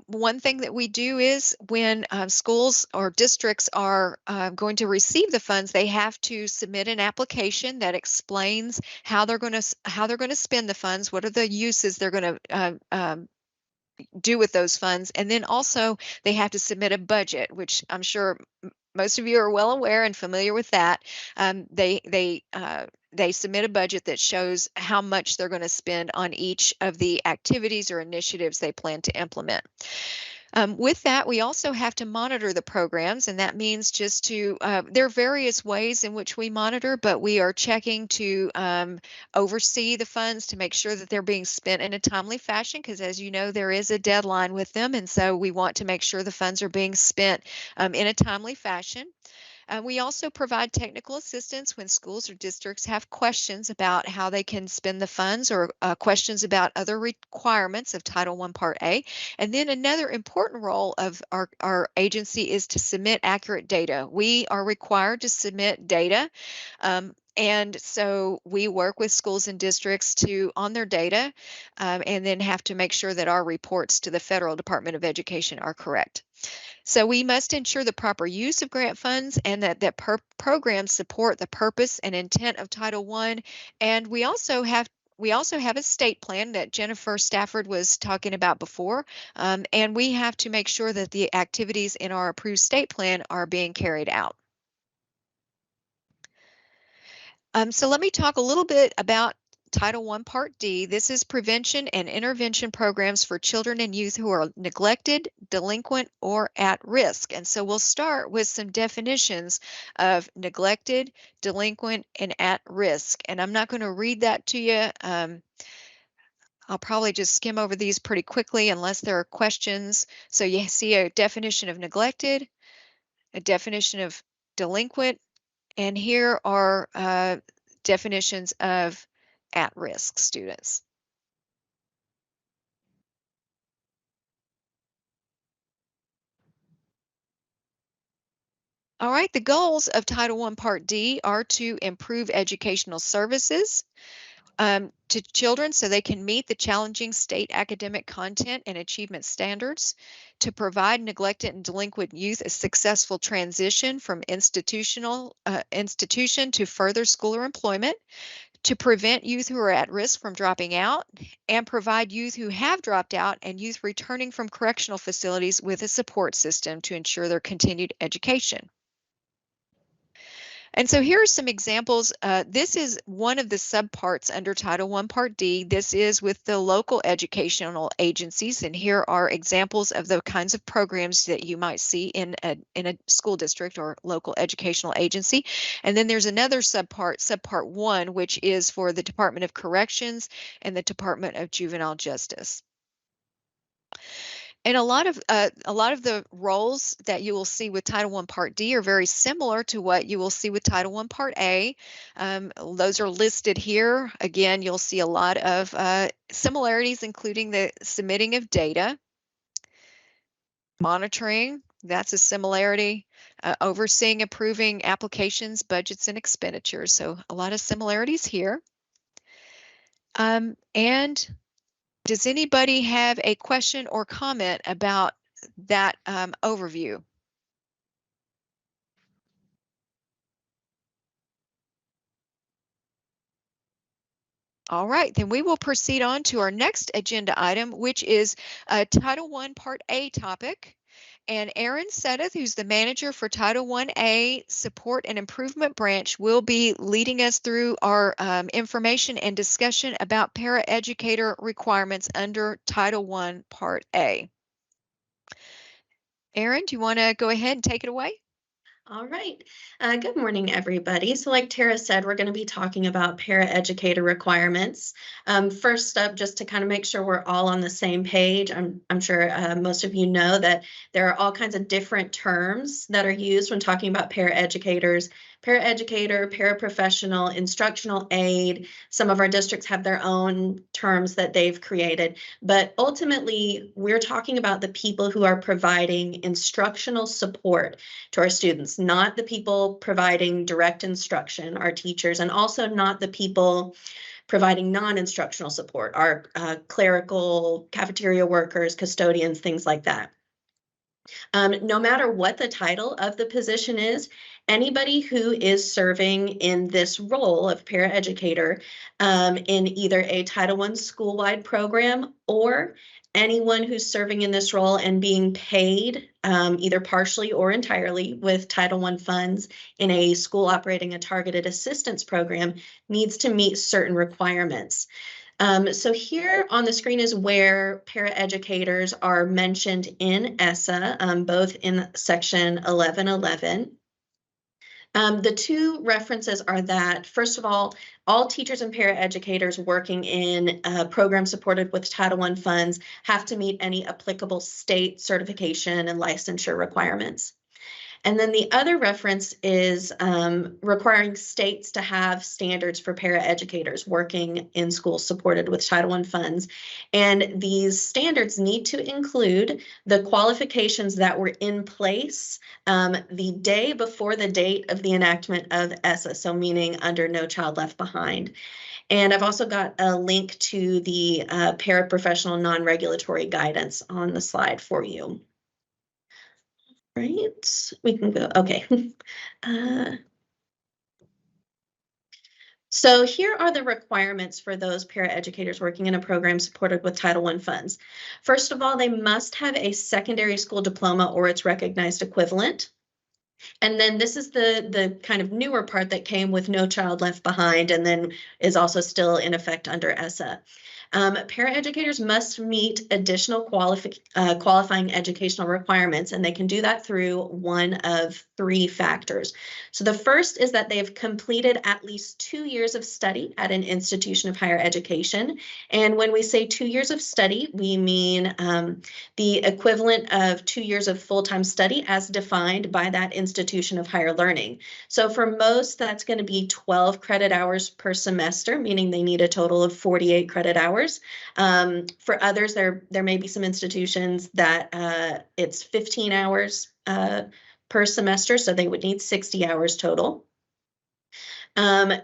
One thing that we do is when schools or districts are going to receive the funds, they have to submit an application that explains how they're going to spend the funds, what are the uses they're going to do with those funds, and then also they have to submit a budget, which I'm sure most of you are well aware and familiar with that. They submit a budget that shows how much they're going to spend on each of the activities or initiatives they plan to implement. With that, we also have to monitor the programs, and that means just to, there are various ways in which we monitor, but we are checking to oversee the funds to make sure that they're being spent in a timely fashion, because as you know, there is a deadline with them, and so we want to make sure the funds are being spent in a timely fashion. We also provide technical assistance when schools or districts have questions about how they can spend the funds or questions about other requirements of Title I Part A. And then another important role of our agency is to submit accurate data. We are required to submit data. And so we work with schools and districts on their data and then have to make sure that our reports to the Federal Department of Education are correct. So we must ensure the proper use of grant funds and that programs support the purpose and intent of Title I. And we also have a state plan that Jennifer Stafford was talking about before, and we have to make sure that the activities in our approved state plan are being carried out. So let me talk a little bit about Title I Part D. This is prevention and intervention programs for children and youth who are neglected, delinquent, or at risk. And so we'll start with some definitions of neglected, delinquent, and at risk. And I'm not going to read that to you. I'll probably just skim over these pretty quickly unless there are questions. So you see a definition of neglected, a definition of delinquent, and here are definitions of at-risk students. All right, the goals of Title I Part D are to improve educational services to children so they can meet the challenging state academic content and achievement standards, to provide neglected and delinquent youth a successful transition from institution to further school or employment, to prevent youth who are at risk from dropping out, and provide youth who have dropped out and youth returning from correctional facilities with a support system to ensure their continued education. And so here are some examples. This is one of the subparts under Title I Part D. This is with the local educational agencies, and here are examples of the kinds of programs that you might see in a school district or local educational agency. And then there's another subpart 1, which is for the Department of Corrections and the Department of Juvenile Justice. And a lot of the roles that you will see with Title I Part D are very similar to what you will see with Title I Part A. Those are listed here. Again, you'll see a lot of similarities, including the submitting of data, monitoring, that's a similarity, overseeing, approving applications, budgets, and expenditures. So a lot of similarities here. And does anybody have a question or comment about that overview? All right, then we will proceed on to our next agenda item, which is a Title I Part A topic. And Aaron Sedeth, who's the manager for Title I-A Support and Improvement Branch, will be leading us through our information and discussion about paraeducator requirements under Title I Part A. Aaron, do you want to go ahead and take it away? All right. Good morning, everybody. So like Tara said, we're going to be talking about paraeducator requirements. First up, just to kind of make sure we're all on the same page, I'm sure most of you know that there are all kinds of different terms that are used when talking about paraeducators. Paraeducator, paraprofessional, instructional aid. Some of our districts have their own terms that they've created, but ultimately we're talking about the people who are providing instructional support to our students, not the people providing direct instruction, our teachers, and also not the people providing non-instructional support, our clerical, cafeteria workers, custodians, things like that. No matter what the title of the position is, anybody who is serving in this role of paraeducator in either a Title I school-wide program or anyone who's serving in this role and being paid either partially or entirely with Title I funds in a school operating a targeted assistance program needs to meet certain requirements. So here on the screen is where paraeducators are mentioned in ESSA, both in section 1111. The two references are that, first of all teachers and paraeducators working in programs supported with Title I funds have to meet any applicable state certification and licensure requirements. And then the other reference is requiring states to have standards for paraeducators working in schools supported with Title I funds. And these standards need to include the qualifications that were in place the day before the date of the enactment of ESSA, so meaning under No Child Left Behind. And I've also got a link to the paraprofessional non-regulatory guidance on the slide for you. Right, we can go, okay. So here are the requirements for those paraeducators working in a program supported with Title I funds. First of all, they must have a secondary school diploma or its recognized equivalent. And then this is the kind of newer part that came with No Child Left Behind and then is also still in effect under ESSA. Paraeducators must meet additional qualifying educational requirements, and they can do that through one of three factors. So the first is that they have completed at least 2 years of study at an institution of higher education. And when we say 2 years of study, we mean the equivalent of 2 years of full-time study as defined by that institution of higher learning. So for most, that's going to be 12 credit hours per semester, meaning they need a total of 48 credit hours. For others, there may be some institutions that it's 15 hours per semester, so they would need 60 hours total. Another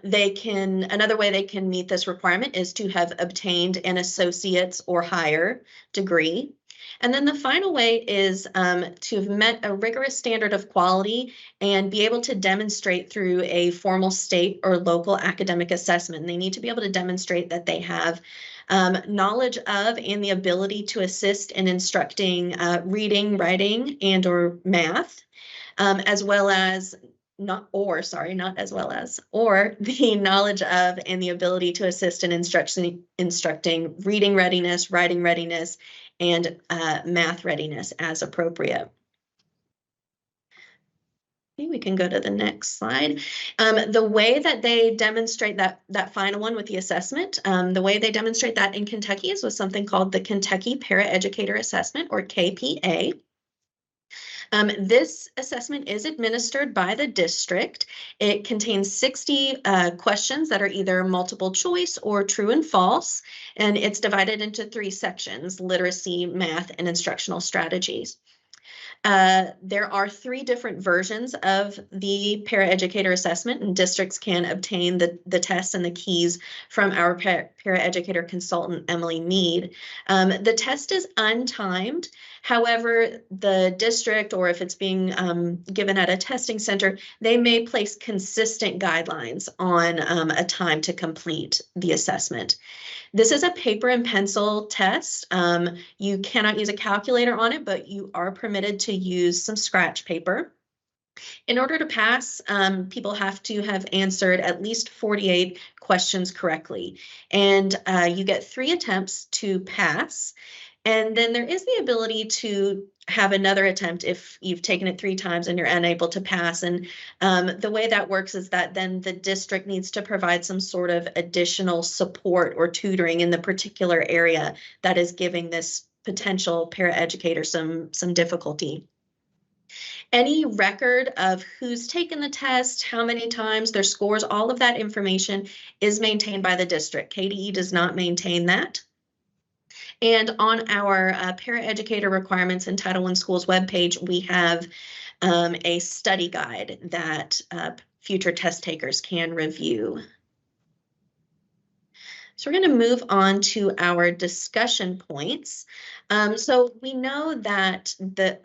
way they can meet this requirement is to have obtained an associate's or higher degree. And then the final way is to have met a rigorous standard of quality and be able to demonstrate through a formal state or local academic assessment. And they need to be able to demonstrate that they have knowledge of and the ability to assist in instructing reading, writing, and or math, as well as or the knowledge of and the ability to assist in instructing reading readiness, writing readiness, and math readiness as appropriate. Okay, we can go to the next slide. The way that they demonstrate that final one with the assessment, the way they demonstrate that in Kentucky is with something called the Kentucky Paraeducator Assessment, or KPA. This assessment is administered by the district. It contains 60 questions that are either multiple choice or true and false, and it's divided into 3 sections: literacy, math, and instructional strategies. There are 3 different versions of the paraeducator assessment, and districts can obtain the tests and the keys from our paraeducator consultant, Emily Mead. The test is untimed. However, the district, or if it's being given at a testing center, they may place consistent guidelines on a time to complete the assessment. This is a paper and pencil test. You cannot use a calculator on it, but you are permitted to use some scratch paper. In order to pass, people have to have answered at least 48 questions correctly, and you get 3 attempts to pass. And then there is the ability to have another attempt if you've taken it 3 times and you're unable to pass. And the way that works is that then the district needs to provide some sort of additional support or tutoring in the particular area that is giving this potential paraeducator some difficulty. Any record of who's taken the test, how many times, their scores, all of that information is maintained by the district. KDE does not maintain that. And on our paraeducator requirements in Title I Schools webpage, we have a study guide that future test takers can review. So we're going to move on to our discussion points. So we know that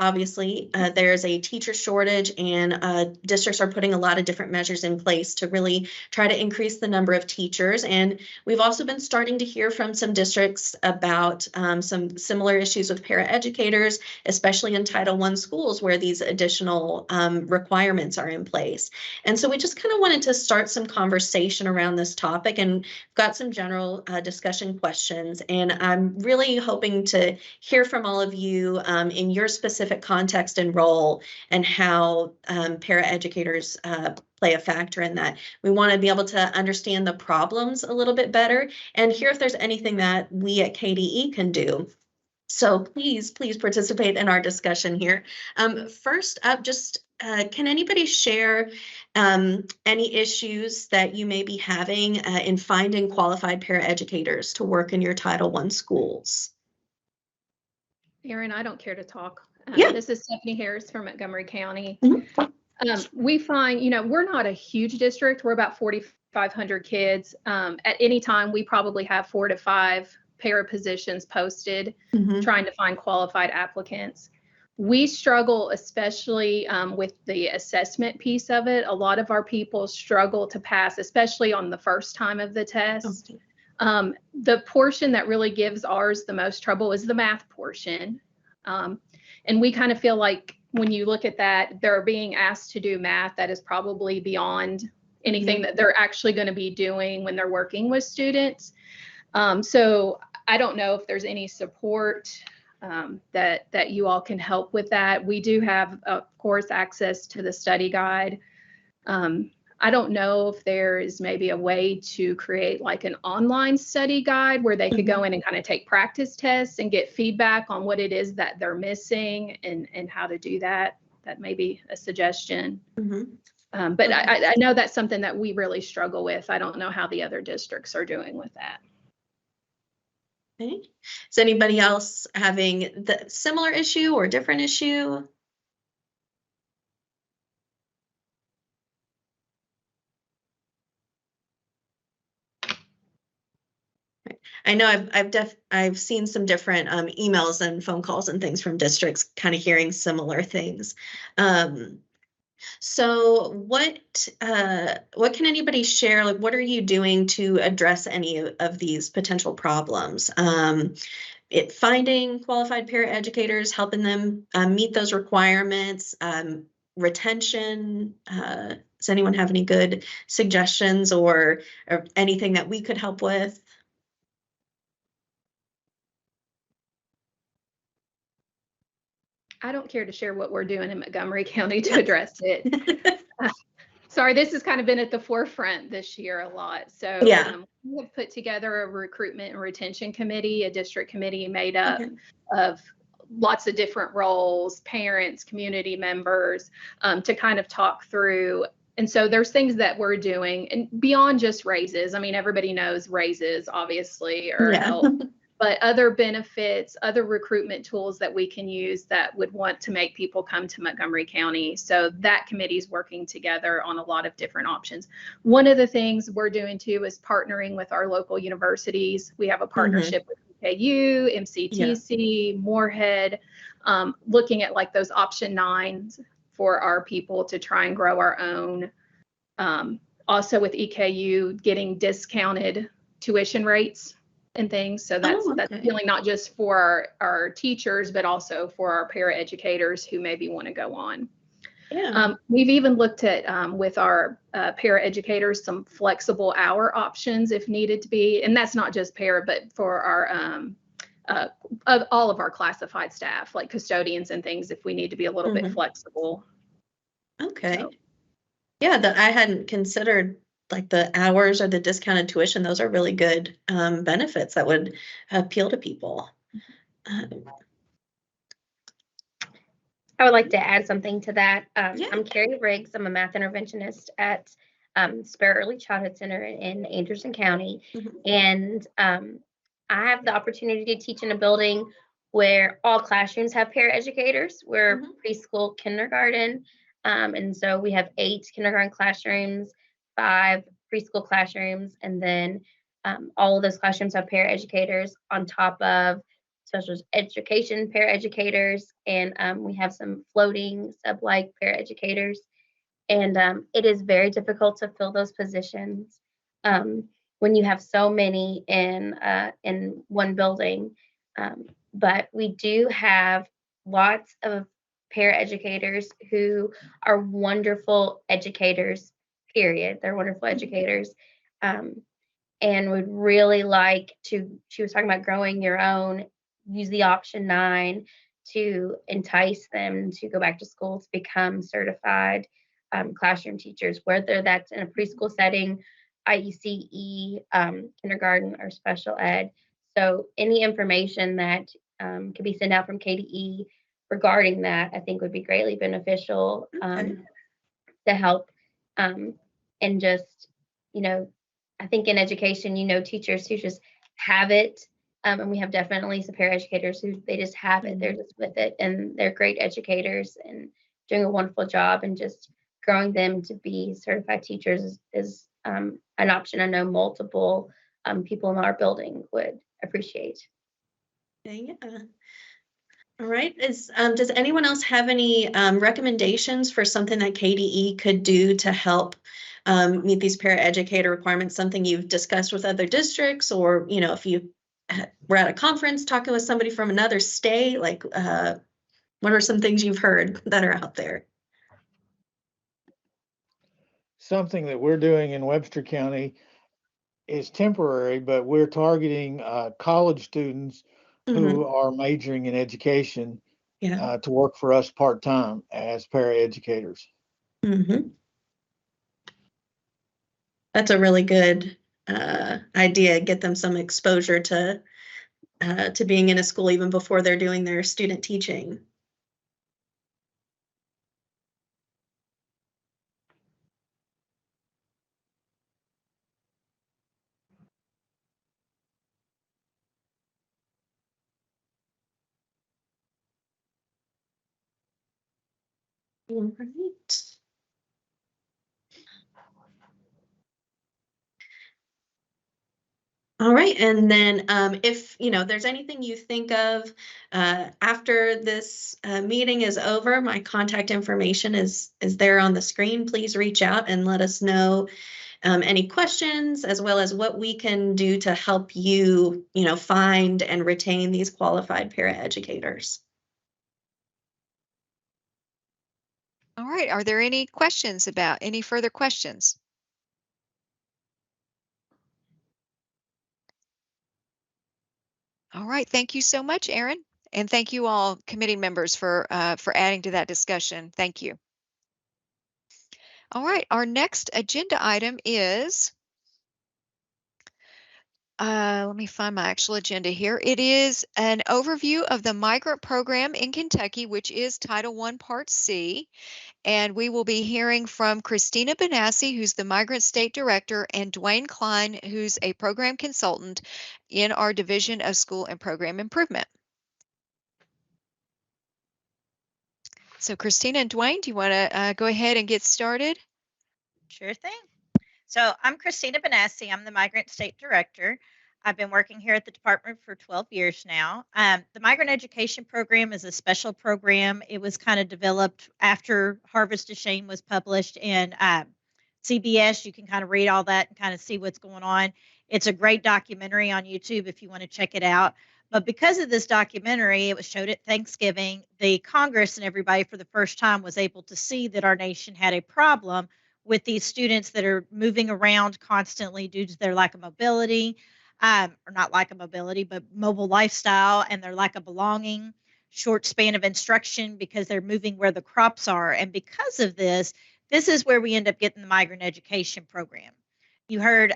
obviously there's a teacher shortage, and districts are putting a lot of different measures in place to really try to increase the number of teachers. And we've also been starting to hear from some districts about some similar issues with paraeducators, especially in Title I schools where these additional requirements are in place. And so we just kind of wanted to start some conversation around this topic, and got some general discussion questions. And I'm really hoping to hear from all of you in your specific context and role, and how paraeducators play a factor in that. We want to be able to understand the problems a little bit better and hear if there's anything that we at KDE can do. So please participate in our discussion here. First up, just can anybody share any issues that you may be having in finding qualified paraeducators to work in your Title I schools? Erin, I don't care to talk. Yeah. This is Stephanie Harris from Montgomery County. Mm-hmm. We find, we're not a huge district. We're about 4,500 kids. At any time, we probably have 4 to 5 para positions posted, trying to find qualified applicants. We struggle, especially with the assessment piece of it. A lot of our people struggle to pass, especially on the first time of the test. Okay. The portion that really gives ours the most trouble is the math portion. And we kind of feel like when you look at that, they're being asked to do math that is probably beyond anything that they're actually going to be doing when they're working with students. So I don't know if there's any support that you all can help with that. We do have, of course, access to the study guide. I don't know if there is maybe a way to create like an online study guide where they could go in and kind of take practice tests and get feedback on what it is that they're missing and how to do that. That may be a suggestion. But I know that's something that we really struggle with. I don't know how the other districts are doing with that. Okay. Is anybody else having the similar issue or different issue? I know I've seen some different emails and phone calls and things from districts kind of hearing similar things. So what can anybody share? Like, what are you doing to address any of these potential problems? Finding qualified paraeducators, helping them meet those requirements, retention. Does anyone have any good suggestions or anything that we could help with? I don't care to share what we're doing in Montgomery County to address it. Sorry, this has kind of been at the forefront this year a lot. So yeah. We have put together a recruitment and retention committee, a district committee made up of lots of different roles, parents, community members, to kind of talk through. And so there's things that we're doing, and beyond just raises. I mean, everybody knows raises obviously are help. But other benefits, other recruitment tools that we can use that would want to make people come to Montgomery County. So that committee is working together on a lot of different options. One of the things we're doing too is partnering with our local universities. We have a partnership with UKU, MCTC, Moorhead, looking at like those option 9s for our people to try and grow our own. Also with EKU, getting discounted tuition rates and things. So that's really not just for our teachers, but also for our paraeducators who maybe want to go on. We've even looked at, with our paraeducators, some flexible hour options if needed to be. And that's not just para, but for our all of our classified staff, like custodians and things, if we need to be a little bit flexible. Okay. So. Yeah, that I hadn't considered, like the hours or the discounted tuition. Those are really good benefits that would appeal to people. I would like to add something to that. I'm Carrie Riggs. I'm a math interventionist at Sparrow Early Childhood Center in Anderson County. And I have the opportunity to teach in a building where all classrooms have paraeducators. We're preschool, kindergarten. And so we have 8 kindergarten classrooms, 5 preschool classrooms, and then all of those classrooms have paraeducators on top of special education paraeducators, and we have some floating sub-like paraeducators. And it is very difficult to fill those positions when you have so many in one building. But we do have lots of paraeducators who are wonderful educators, period. They're wonderful educators. And would really like to, she was talking about growing your own, use the option 9 to entice them to go back to school to become certified classroom teachers, whether that's in a preschool setting, IECE, kindergarten, or special ed. So any information that can be sent out from KDE regarding that, I think would be greatly beneficial to help. And just, I think in education, teachers who just have it, and we have definitely some paraeducators who they just have it, they're just with it, and they're great educators and doing a wonderful job, and just growing them to be certified teachers is an option I know multiple people in our building would appreciate. Yeah. All right. Does anyone else have any recommendations for something that KDE could do to help meet these paraeducator requirements? Something you've discussed with other districts, or if you were at a conference talking with somebody from another state, like what are some things you've heard that are out there? Something that we're doing in Webster County is temporary, but we're targeting college students who are majoring in education to work for us part-time as paraeducators. That's a really good idea. Get them some exposure to being in a school even before they're doing their student teaching. All right. All right, and then if there's anything you think of after this meeting is over, my contact information is there on the screen. Please reach out and let us know any questions, as well as what we can do to help you, find and retain these qualified paraeducators. All right, are there any questions about any further questions? All right, thank you so much, Erin. And thank you all committee members for adding to that discussion. Thank you. All right, our next agenda item is, let me find my actual agenda here. It is an overview of the migrant program in Kentucky, which is Title I Part C. And we will be hearing from Christina Benassi, who's the Migrant State Director, and Dwayne Klein, who's a program consultant in our Division of School and Program Improvement. So Christina and Dwayne, do you want to go ahead and get started? Sure thing. So I'm Christina Benassi. I'm the Migrant State Director. I've been working here at the department for 12 years now. The Migrant Education Program is a special program. It was kind of developed after Harvest of Shame was published in CBS. You can kind of read all that and kind of see what's going on. It's a great documentary on YouTube if you want to check it out. But because of this documentary, it was showed at Thanksgiving, the Congress and everybody for the first time was able to see that our nation had a problem with these students that are moving around constantly due to their lack of mobility, or not lack of mobility, but mobile lifestyle, and their lack of belonging, short span of instruction because they're moving where the crops are. And because of this is where we end up getting the Migrant Education Program. You heard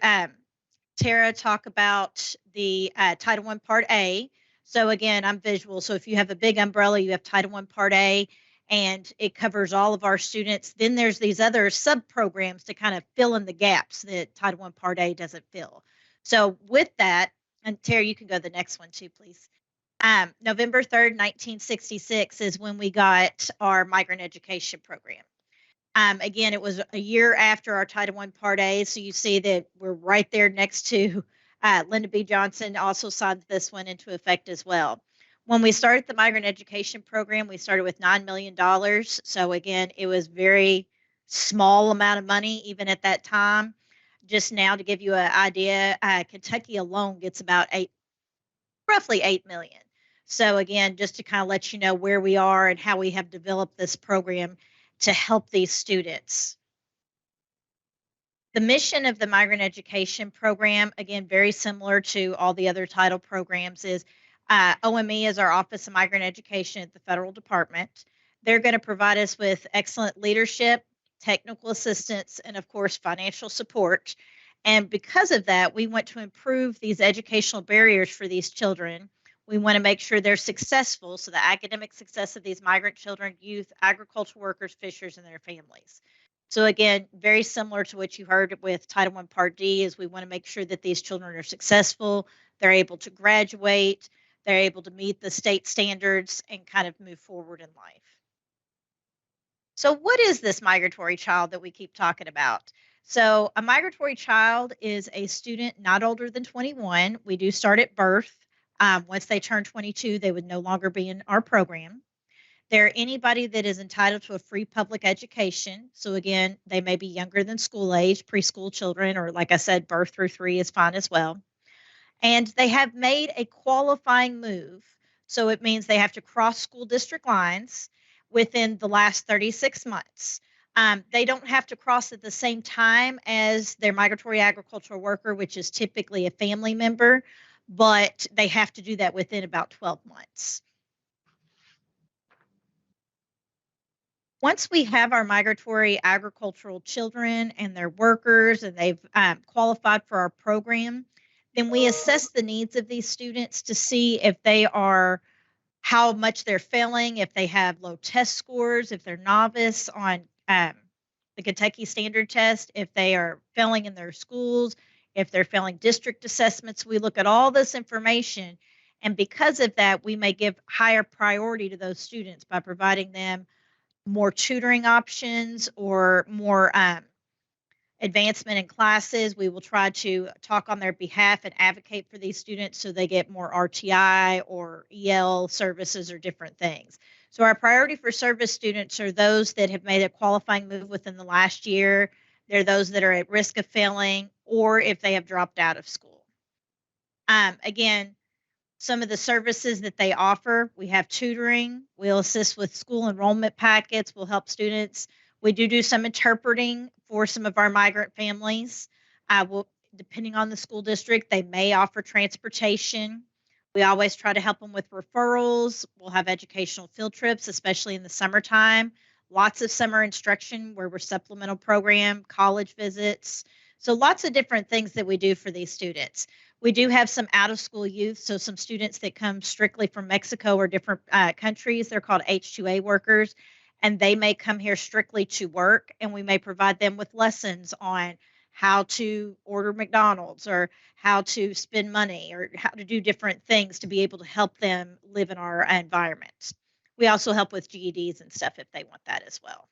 Tara talk about the Title I Part A. So again, I'm visual. So if you have a big umbrella, you have Title I Part A, and it covers all of our students. Then there's these other sub-programs to kind of fill in the gaps that Title I Part A doesn't fill. So with that, and Tara, you can go to the next one too, please. November 3rd, 1966 is when we got our Migrant Education Program. Again, it was a year after our Title I Part A, so you see that we're right there next to Linda B. Johnson also signed this one into effect as well. When we started the migrant education program, we started with $9 million. So again, it was very small amount of money even at that time. Just now to give you an idea, Kentucky alone gets about roughly 8 million. So again, just to kind of let you know where we are and how we have developed this program to help these students. The mission of the migrant education program, again, very similar to all the other title programs, is OME is our Office of Migrant Education at the federal department. They're going to provide us with excellent leadership, technical assistance, and of course, financial support. And because of that, we want to improve these educational barriers for these children. We want to make sure they're successful, so the academic success of these migrant children, youth, agricultural workers, fishers, and their families. So again, very similar to what you heard with Title I Part D, is we want to make sure that these children are successful, they're able to graduate, they're able to meet the state standards and kind of move forward in life. So what is this migratory child that we keep talking about? So a migratory child is a student not older than 21. We do start at birth. Once they turn 22, they would no longer be in our program. They're anybody that is entitled to a free public education. So again, they may be younger than school age, preschool children, or like I said, birth through 3 is fine as well. And they have made a qualifying move. So it means they have to cross school district lines within the last 36 months. They don't have to cross at the same time as their migratory agricultural worker, which is typically a family member, but they have to do that within about 12 months. Once we have our migratory agricultural children and their workers and they've qualified for our program, then we assess the needs of these students to see if they are, how much they're failing, if they have low test scores, if they're novice on the Kentucky Standard Test, if they are failing in their schools, if they're failing district assessments. We look at all this information, and because of that, we may give higher priority to those students by providing them more tutoring options or more advancement in classes. We will try to talk on their behalf and advocate for these students so they get more RTI or EL services or different things. So our priority for service students are those that have made a qualifying move within the last year. They're those that are at risk of failing, or if they have dropped out of school. Again, some of the services that they offer, we have tutoring. We'll assist with school enrollment packets. We'll help students. We do some interpreting for some of our migrant families. Depending on the school district, they may offer transportation. We always try to help them with referrals. We'll have educational field trips, especially in the summertime. Lots of summer instruction where we're supplemental program, college visits. So lots of different things that we do for these students. We do have some out-of-school youth, so some students that come strictly from Mexico or different countries. They're called H-2A workers, and they may come here strictly to work, and we may provide them with lessons on how to order McDonald's or how to spend money or how to do different things to be able to help them live in our environment. We also help with GEDs and stuff if they want that as well.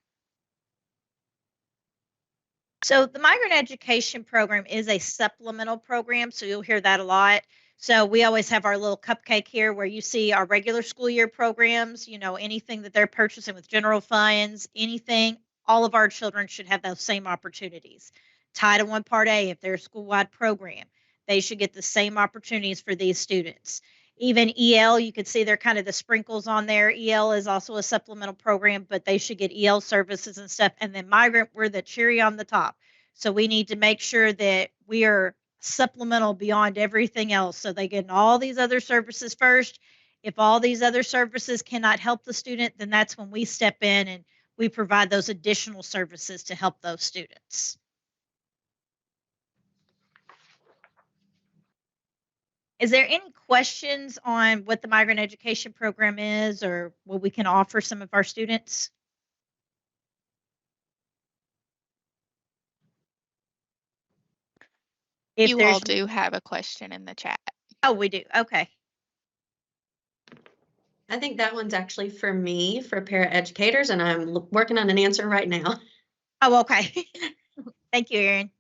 So the migrant education program is a supplemental program, so you'll hear that a lot. So we always have our little cupcake here where you see our regular school year programs, you know, anything that they're purchasing with general funds, anything, all of our children should have those same opportunities. Title I Part A, if they're a school-wide program, they should get the same opportunities for these students. Even EL, you can see they're kind of the sprinkles on there. EL is also a supplemental program, but they should get EL services and stuff. And then migrant, we're the cherry on the top. So we need to make sure that we are supplemental beyond everything else. So they get all these other services first. If all these other services cannot help the student, then that's when we step in and we provide those additional services to help those students. Is there any questions on what the migrant education program is or what we can offer some of our students? If you all do have a question in the chat. Oh, we do. Okay. I think that one's actually for me, for paraeducators, and I'm working on an answer right now. Oh, okay. Thank you, Erin.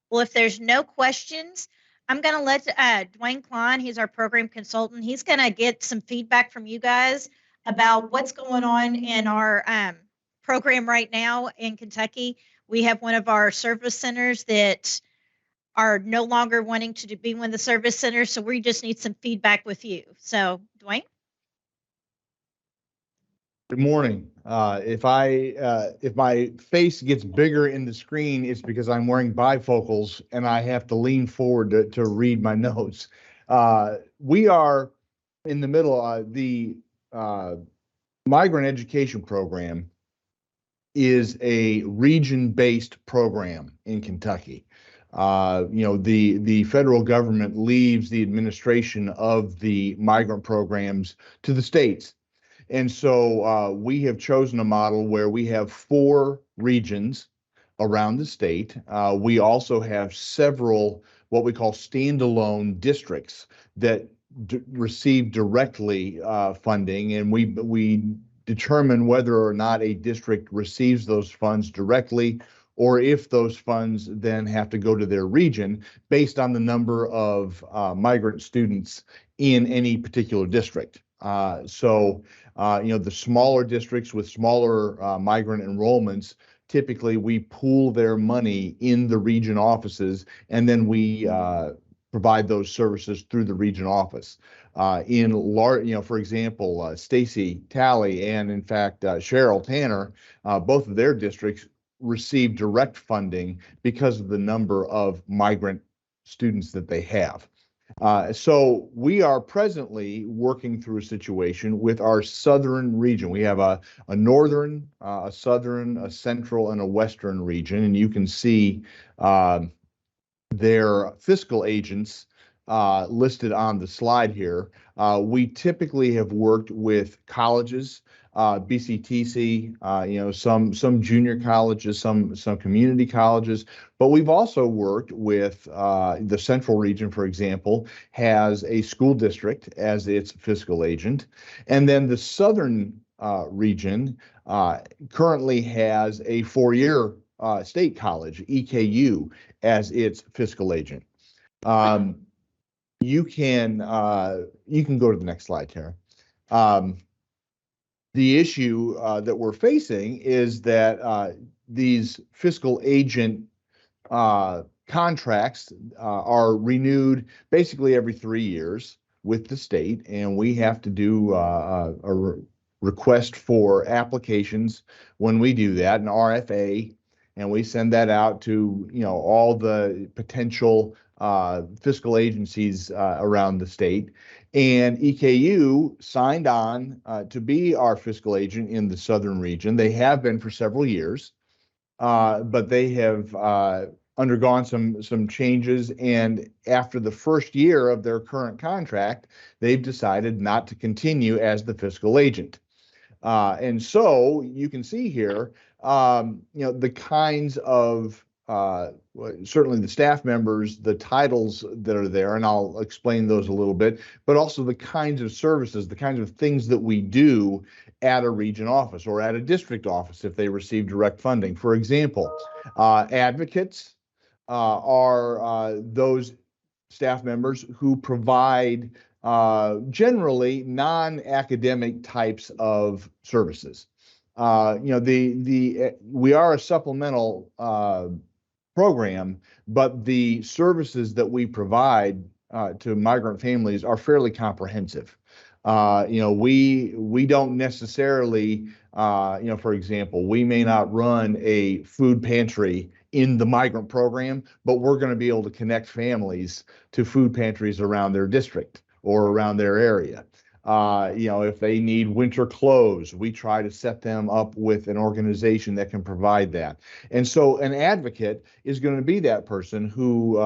Well, if there's no questions, I'm going to let Dwayne Klein, he's our program consultant, he's going to get some feedback from you guys about what's going on in our program right now in Kentucky. We have one of our service centers that are no longer wanting to be one of the service centers, so we just need some feedback with you. So, Dwayne? Good morning. If my face gets bigger in the screen, it's because I'm wearing bifocals and I have to lean forward to read my notes. We are in the middle of the migrant education program is a region-based program in Kentucky. The federal government leaves the administration of the migrant programs to the states. And so we have chosen a model where we have 4 regions around the state. We also have several what we call standalone districts that receive directly funding, and we determine whether or not a district receives those funds directly, or if those funds then have to go to their region based on the number of migrant students in any particular district. The smaller districts with smaller migrant enrollments, typically we pool their money in the region offices, and then we provide those services through the region office. For example, Stacy Talley and in fact Cheryl Tanner, both of their districts receive direct funding because of the number of migrant students that they have. So we are presently working through a situation with our southern region. We have a northern, a southern, a central, and a western region, and you can see their fiscal agents listed on the slide here. We typically have worked with colleges, BCTC, some junior colleges, some community colleges, but we've also worked with the central region, for example, has a school district as its fiscal agent, and then the southern region currently has a 4-year state college, EKU, as its fiscal agent. You can go to the next slide, Tara. The issue that we're facing is that these fiscal agent contracts are renewed basically every 3 years with the state, and we have to do a request for applications when we do that, an RFA, and we send that out to all the potential fiscal agencies around the state. And EKU signed on to be our fiscal agent in the southern region. They have been for several years, but they have undergone some changes. And after the first year of their current contract, they've decided not to continue as the fiscal agent. And so you can see here, the kinds of certainly the staff members, the titles that are there, and I'll explain those a little bit, but also the kinds of services, the kinds of things that we do at a region office or at a district office if they receive direct funding. For example, advocates are those staff members who provide generally non-academic types of services. We are a supplemental program, but the services that we provide to migrant families are fairly comprehensive. We don't necessarily, for example, we may not run a food pantry in the migrant program, but we're going to be able to connect families to food pantries around their district or around their area. If they need winter clothes, we try to set them up with an organization that can provide that. And so an advocate is going to be that person who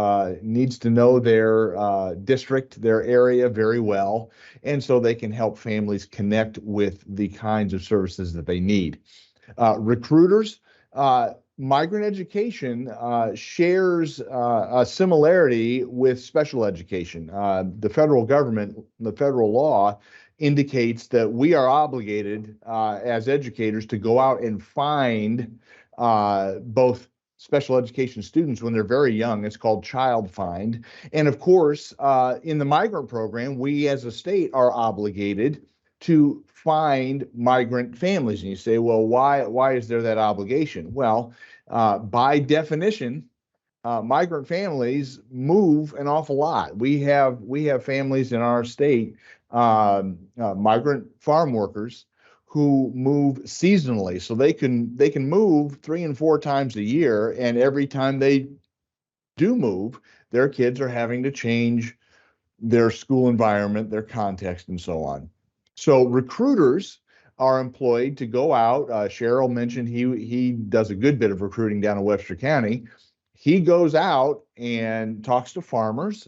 needs to know their district, their area very well, and so they can help families connect with the kinds of services that they need. Recruiters, migrant education shares a similarity with special education. The federal government, the federal law indicates that we are obligated as educators to go out and find both special education students when they're very young. It's called Child Find. And of course, in the migrant program, we as a state are obligated to find migrant families. And you say, well, why is there that obligation? Well, by definition, migrant families move an awful lot. We have families in our state, migrant farm workers who move seasonally, so they can move 3 and 4 times a year, and every time they do move, their kids are having to change their school environment, their context, and so on. So recruiters are employed to go out. Cheryl mentioned he does a good bit of recruiting down in Webster County. He goes out and talks to farmers.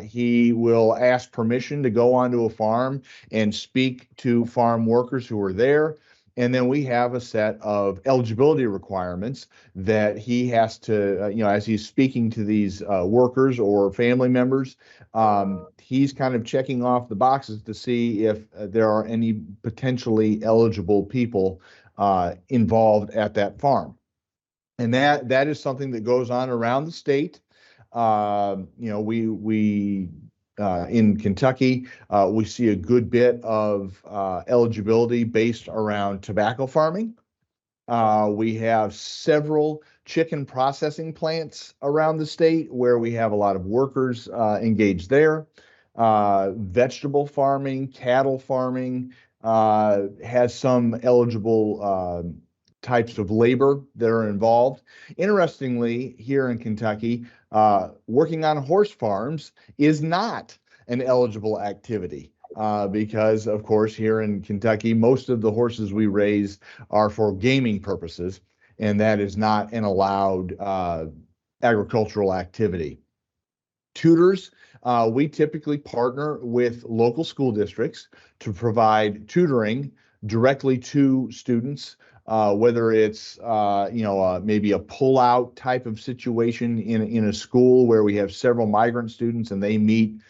He will ask permission to go onto a farm and speak to farm workers who are there. And then we have a set of eligibility requirements that he has to, as he's speaking to these workers or family members, he's kind of checking off the boxes to see if there are any potentially eligible people involved at that farm. And that is something that goes on around the state. We in Kentucky, we see a good bit of eligibility based around tobacco farming. We have several chicken processing plants around the state where we have a lot of workers engaged there. Vegetable farming, cattle farming has some eligible types of labor that are involved. Interestingly, here in Kentucky, working on horse farms is not an eligible activity because, of course, here in Kentucky, most of the horses we raise are for gaming purposes, and that is not an allowed agricultural activity. Tutors, we typically partner with local school districts to provide tutoring directly to students, whether it's maybe a pull-out type of situation in a school where we have several migrant students and they meet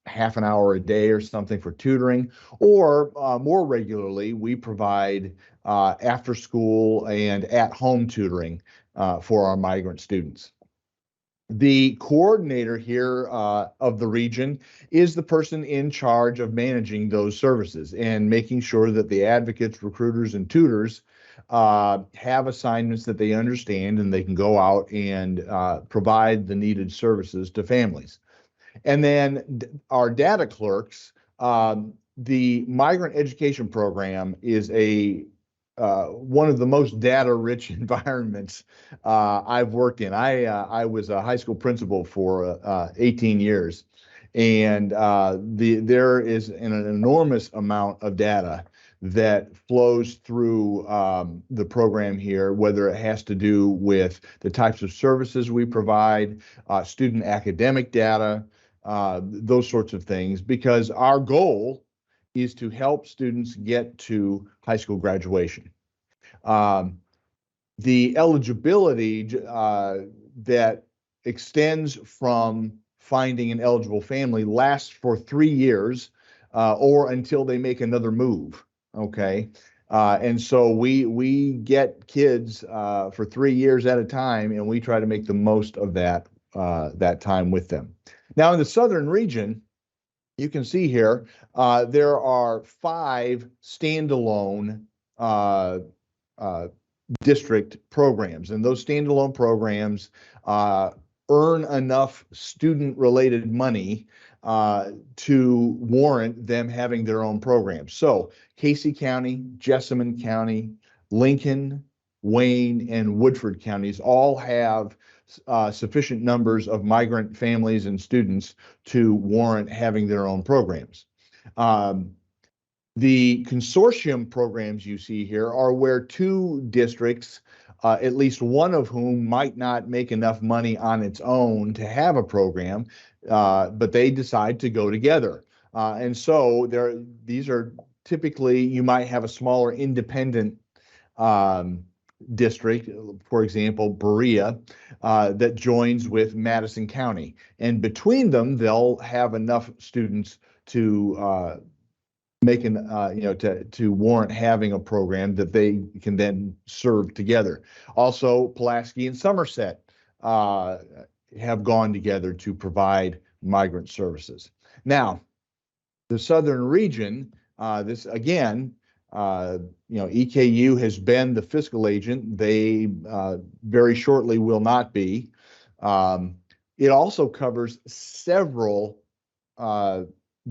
half an hour a day or something for tutoring, or more regularly, we provide after school and at-home tutoring for our migrant students. The coordinator here of the region is the person in charge of managing those services and making sure that the advocates, recruiters, and tutors have assignments that they understand and they can go out and provide the needed services to families. And then our data clerks, the migrant education program is one of the most data-rich environments I've worked in. I was a high school principal for 18 years, and there is an enormous amount of data that flows through the program here, whether it has to do with the types of services we provide, student academic data, those sorts of things, because our goal is to help students get to high school graduation. The eligibility that extends from finding an eligible family lasts for 3 years or until they make another move. Okay. And so we get kids for 3 years at a time, and we try to make the most of that time with them. Now, in the southern region, you can see here, there are 5 standalone district programs, and those standalone programs earn enough student-related money to warrant them having their own programs. So Casey County, Jessamine County, Lincoln, Wayne, and Woodford counties all have sufficient numbers of migrant families and students to warrant having their own programs. The consortium programs you see here are where 2 districts, at least one of whom might not make enough money on its own to have a program, but they decide to go together. And so these are typically, you might have a smaller independent district, for example, Berea, that joins with Madison County. And between them, they'll have enough students to making, to warrant having a program that they can then serve together. Also, Pulaski and Somerset have gone together to provide migrant services. Now, the southern region, this again, EKU has been the fiscal agent. They very shortly will not be. It also covers several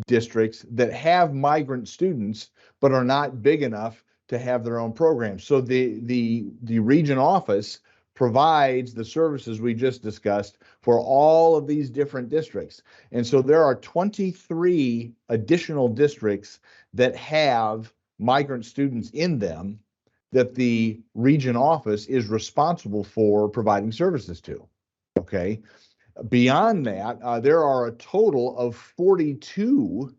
districts that have migrant students but are not big enough to have their own programs. So the region office provides the services we just discussed for all of these different districts. And so there are 23 additional districts that have migrant students in them that the region office is responsible for providing services to. Okay. Beyond that, there are a total of 42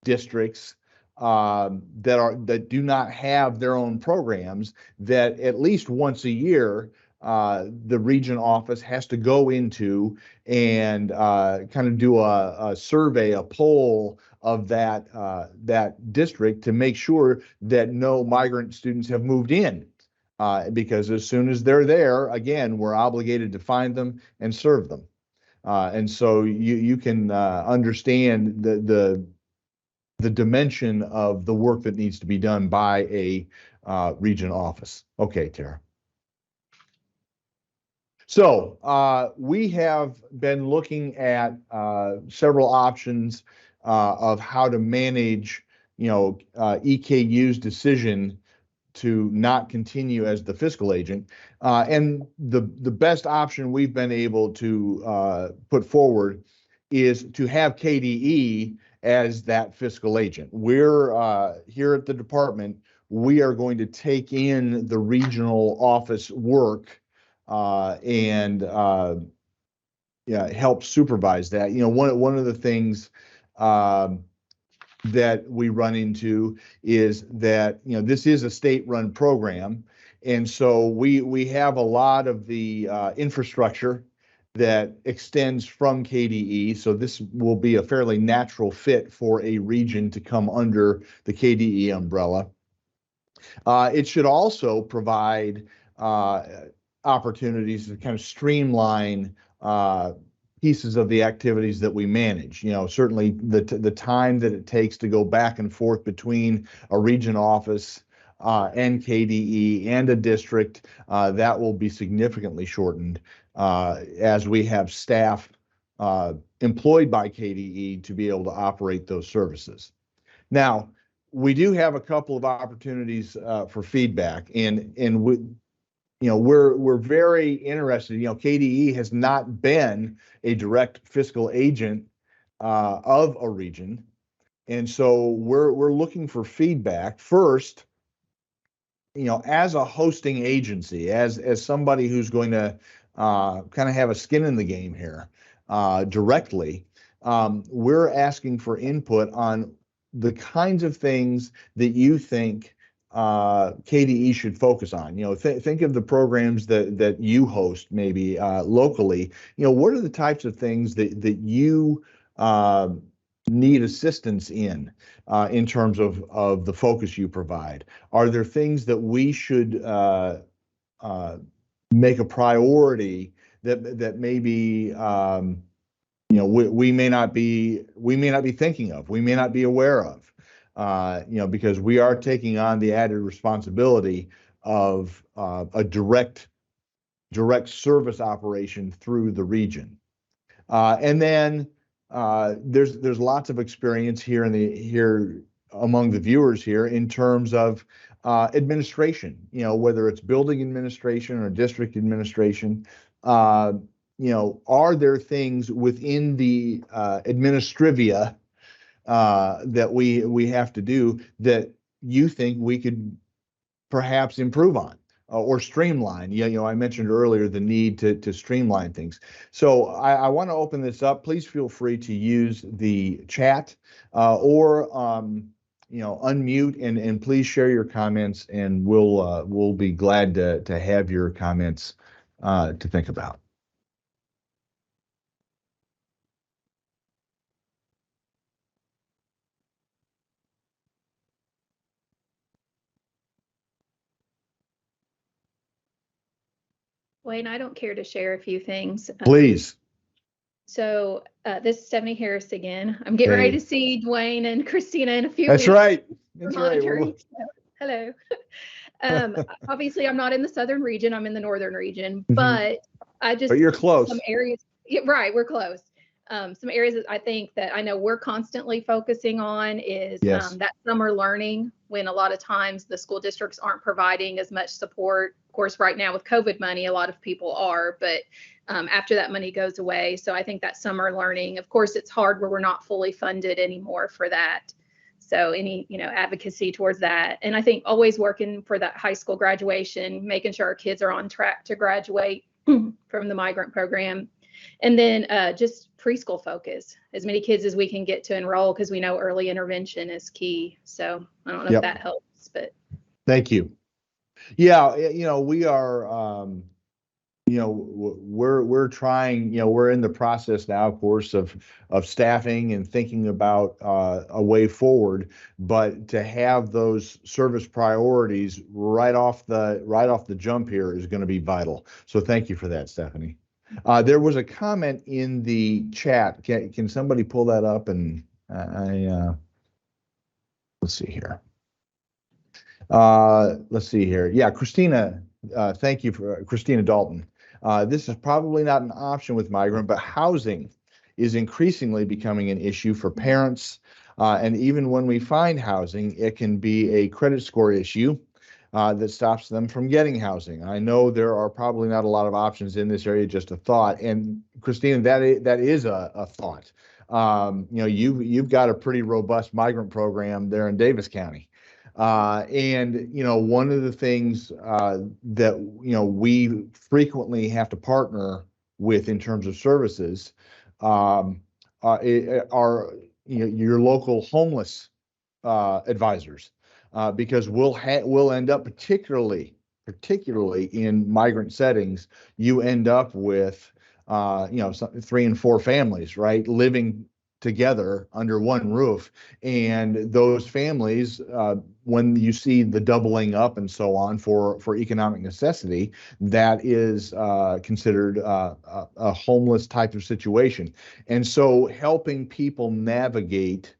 districts that do not have their own programs, that at least once a year the region office has to go into and kind of do a survey, a poll of that district to make sure that no migrant students have moved in. Because as soon as they're there, again, we're obligated to find them and serve them. And so you can understand the dimension of the work that needs to be done by a region office. Okay, Tara. So we have been looking at several options of how to manage, EKU's decision to not continue as the fiscal agent. And the best option we've been able to put forward is to have KDE as that fiscal agent. We're here at the department, we are going to take in the regional office work and help supervise that. One of the things that we run into is that, this is a state-run program. And so we have a lot of the infrastructure that extends from KDE. So this will be a fairly natural fit for a region to come under the KDE umbrella. It should also provide opportunities to kind of streamline pieces of the activities that we manage. Certainly the time that it takes to go back and forth between a region office and KDE and a district, that will be significantly shortened as we have staff employed by KDE to be able to operate those services. Now, we do have a couple of opportunities for feedback, and we're very interested. KDE has not been a direct fiscal agent of a region, and so we're looking for feedback first. As a hosting agency, as somebody who's going to kind of have a skin in the game here directly, we're asking for input on the kinds of things that you think KDE should focus on. Think of the programs that you host maybe locally. What are the types of things that you need assistance in terms of the focus you provide? Are there things that we should make a priority that maybe we may not be thinking of, we may not be aware of, because we are taking on the added responsibility of a direct service operation through the region. And then there's lots of experience here among the viewers here in terms of administration, whether it's building administration or district administration. Are there things within the administrivia that we have to do that you think we could perhaps improve on or streamline? I mentioned earlier the need to streamline things. So I want to open this up. Please feel free to use the chat or unmute and please share your comments, and we'll be glad to have your comments to think about. Wayne, I don't care to share a few things. Please. So this is Stephanie Harris again. I'm getting ready to see Dwayne and Christina in a few That's weeks. Right. That's right. Hello. Obviously, I'm not in the southern region. I'm in the northern region, Mhm. but But you're close. Some areas, yeah, right? We're close. Some areas that I think that I know we're constantly focusing on is Yes. that summer learning, when a lot of times the school districts aren't providing as much support. Of course, right now with COVID money, a lot of people are, but after that money goes away. So I think that summer learning, of course, it's hard where we're not fully funded anymore for that. So any, advocacy towards that. And I think always working for that high school graduation, making sure our kids are on track to graduate from the migrant program. And then just preschool focus, as many kids as we can get to enroll, because we know early intervention is key. So I don't know if that helps, but. Thank you. Yeah, we are, we're trying, we're in the process now, of course, of staffing and thinking about a way forward, but to have those service priorities right off the jump here is going to be vital. So thank you for that, Stephanie. There was a comment in the chat. Can somebody pull that up? And let's see here. Let's see here. Yeah, Christina, thank you for Christina Dalton. This is probably not an option with migrant, but housing is increasingly becoming an issue for parents. And even when we find housing, it can be a credit score issue that stops them from getting housing. I know there are probably not a lot of options in this area, just a thought. And Christina, that is a thought. You've got a pretty robust migrant program there in Davis County. And one of the things that we frequently have to partner with in terms of services are your local homeless advisors, because we'll end up particularly in migrant settings, you end up with 3 and 4 families, right, living together under one roof. And those families, when you see the doubling up and so on for economic necessity, that is considered a homeless type of situation. And so helping people navigate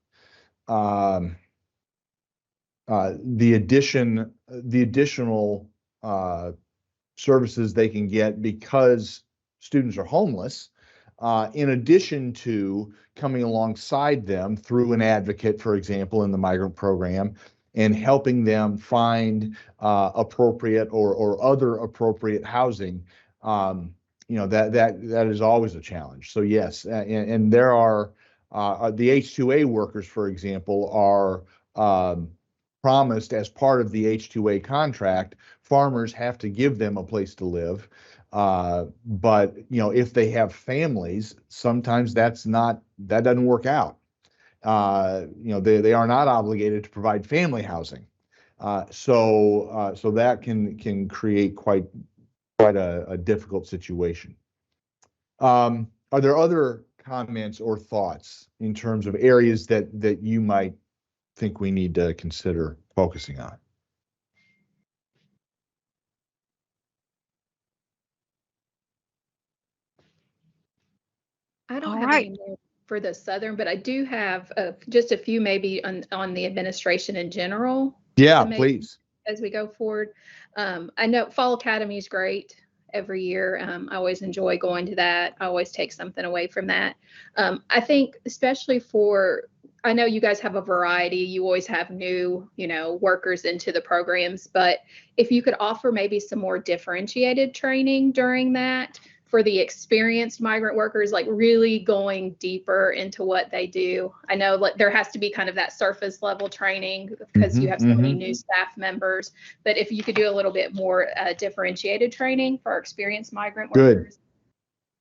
the additional services they can get because students are homeless, in addition to coming alongside them through an advocate, for example, in the migrant program, and helping them find appropriate or other appropriate housing, that is always a challenge. So yes, and there are the H-2A workers, for example, are promised as part of the H-2A contract. Farmers have to give them a place to live. But if they have families, sometimes that doesn't work out. They are not obligated to provide family housing. So that can create quite a difficult situation. Are there other comments or thoughts in terms of areas that you might think we need to consider focusing on? I don't have any more for the Southern, but I do have just a few maybe on the administration in general. Yeah, please. As we go forward. I know Fall Academy is great every year. I always enjoy going to that. I always take something away from that. I think especially I know you guys have a variety. You always have new, workers into the programs, but if you could offer maybe some more differentiated training during that for the experienced migrant workers, like really going deeper into what they do. I know there has to be kind of that surface level training because you have so many new staff members, but if you could do a little bit more differentiated training for our experienced migrant workers.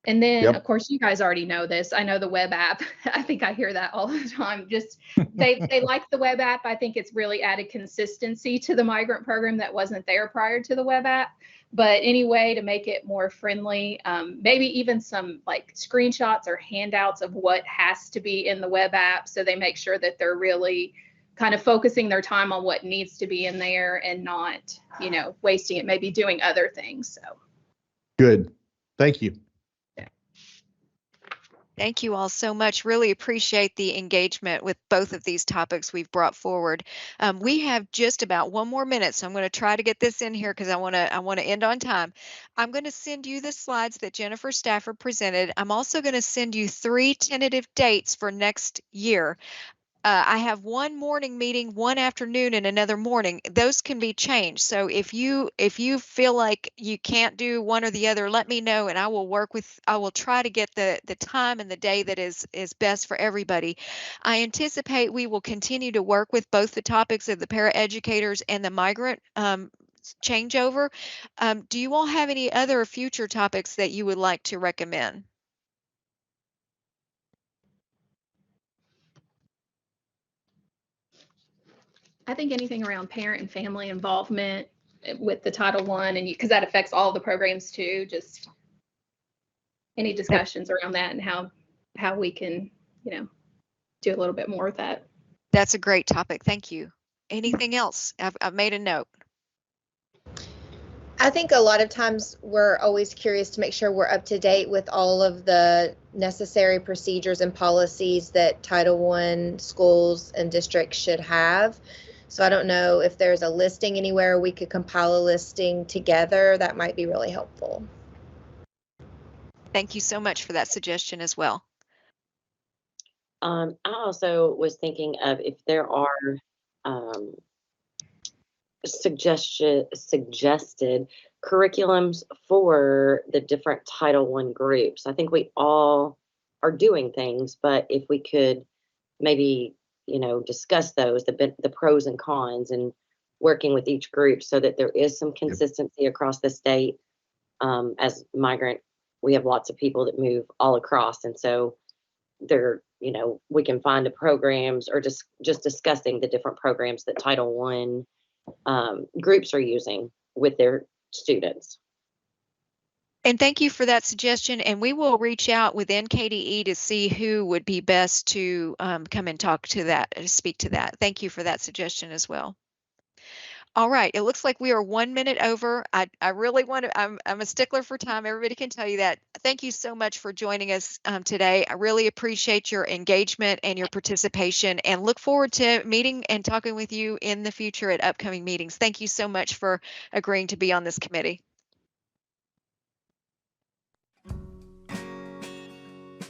And then, of course, you guys already know this. I know the web app. I think I hear that all the time. Just they like the web app. I think it's really added consistency to the migrant program that wasn't there prior to the web app. But anyway, to make it more friendly, maybe even some like screenshots or handouts of what has to be in the web app, so they make sure that they're really kind of focusing their time on what needs to be in there and not, wasting it, maybe doing other things. So. Good. Thank you. Thank you all so much. Really appreciate the engagement with both of these topics we've brought forward. We have just about 1 more minute, so I'm going to try to get this in here because I want to end on time. I'm going to send you the slides that Jennifer Stafford presented. I'm also going to send you 3 tentative dates for next year. I have one morning meeting, one afternoon, and another morning. Those can be changed. So if you feel like you can't do one or the other, let me know, and I will try to get the time and the day that is best for everybody. I anticipate we will continue to work with both the topics of the paraeducators and the migrant changeover. Do you all have any other future topics that you would like to recommend? I think anything around parent and family involvement with the Title I, and because that affects all the programs too, just any discussions around that and how we can, do a little bit more with that. That's a great topic. Thank you. Anything else? I've made a note. I think a lot of times we're always curious to make sure we're up to date with all of the necessary procedures and policies that Title I schools and districts should have. So I don't know if there's a listing anywhere we could compile a listing together. That might be really helpful. Thank you so much for that suggestion as well. I also was thinking of if there are suggested curriculums for the different Title I groups. I think we all are doing things, but if we could maybe discuss those, the pros and cons, and working with each group so that there is some consistency across the state. As migrant, we have lots of people that move all across, and so we can find the programs, or just discussing the different programs that Title I groups are using with their students. And thank you for that suggestion. And we will reach out with NKDE to see who would be best to come and speak to that. Thank you for that suggestion as well. All right, it looks like we are 1 minute over. I really want to, I'm a stickler for time. Everybody can tell you that. Thank you so much for joining us today. I really appreciate your engagement and your participation, and look forward to meeting and talking with you in the future at upcoming meetings. Thank you so much for agreeing to be on this committee.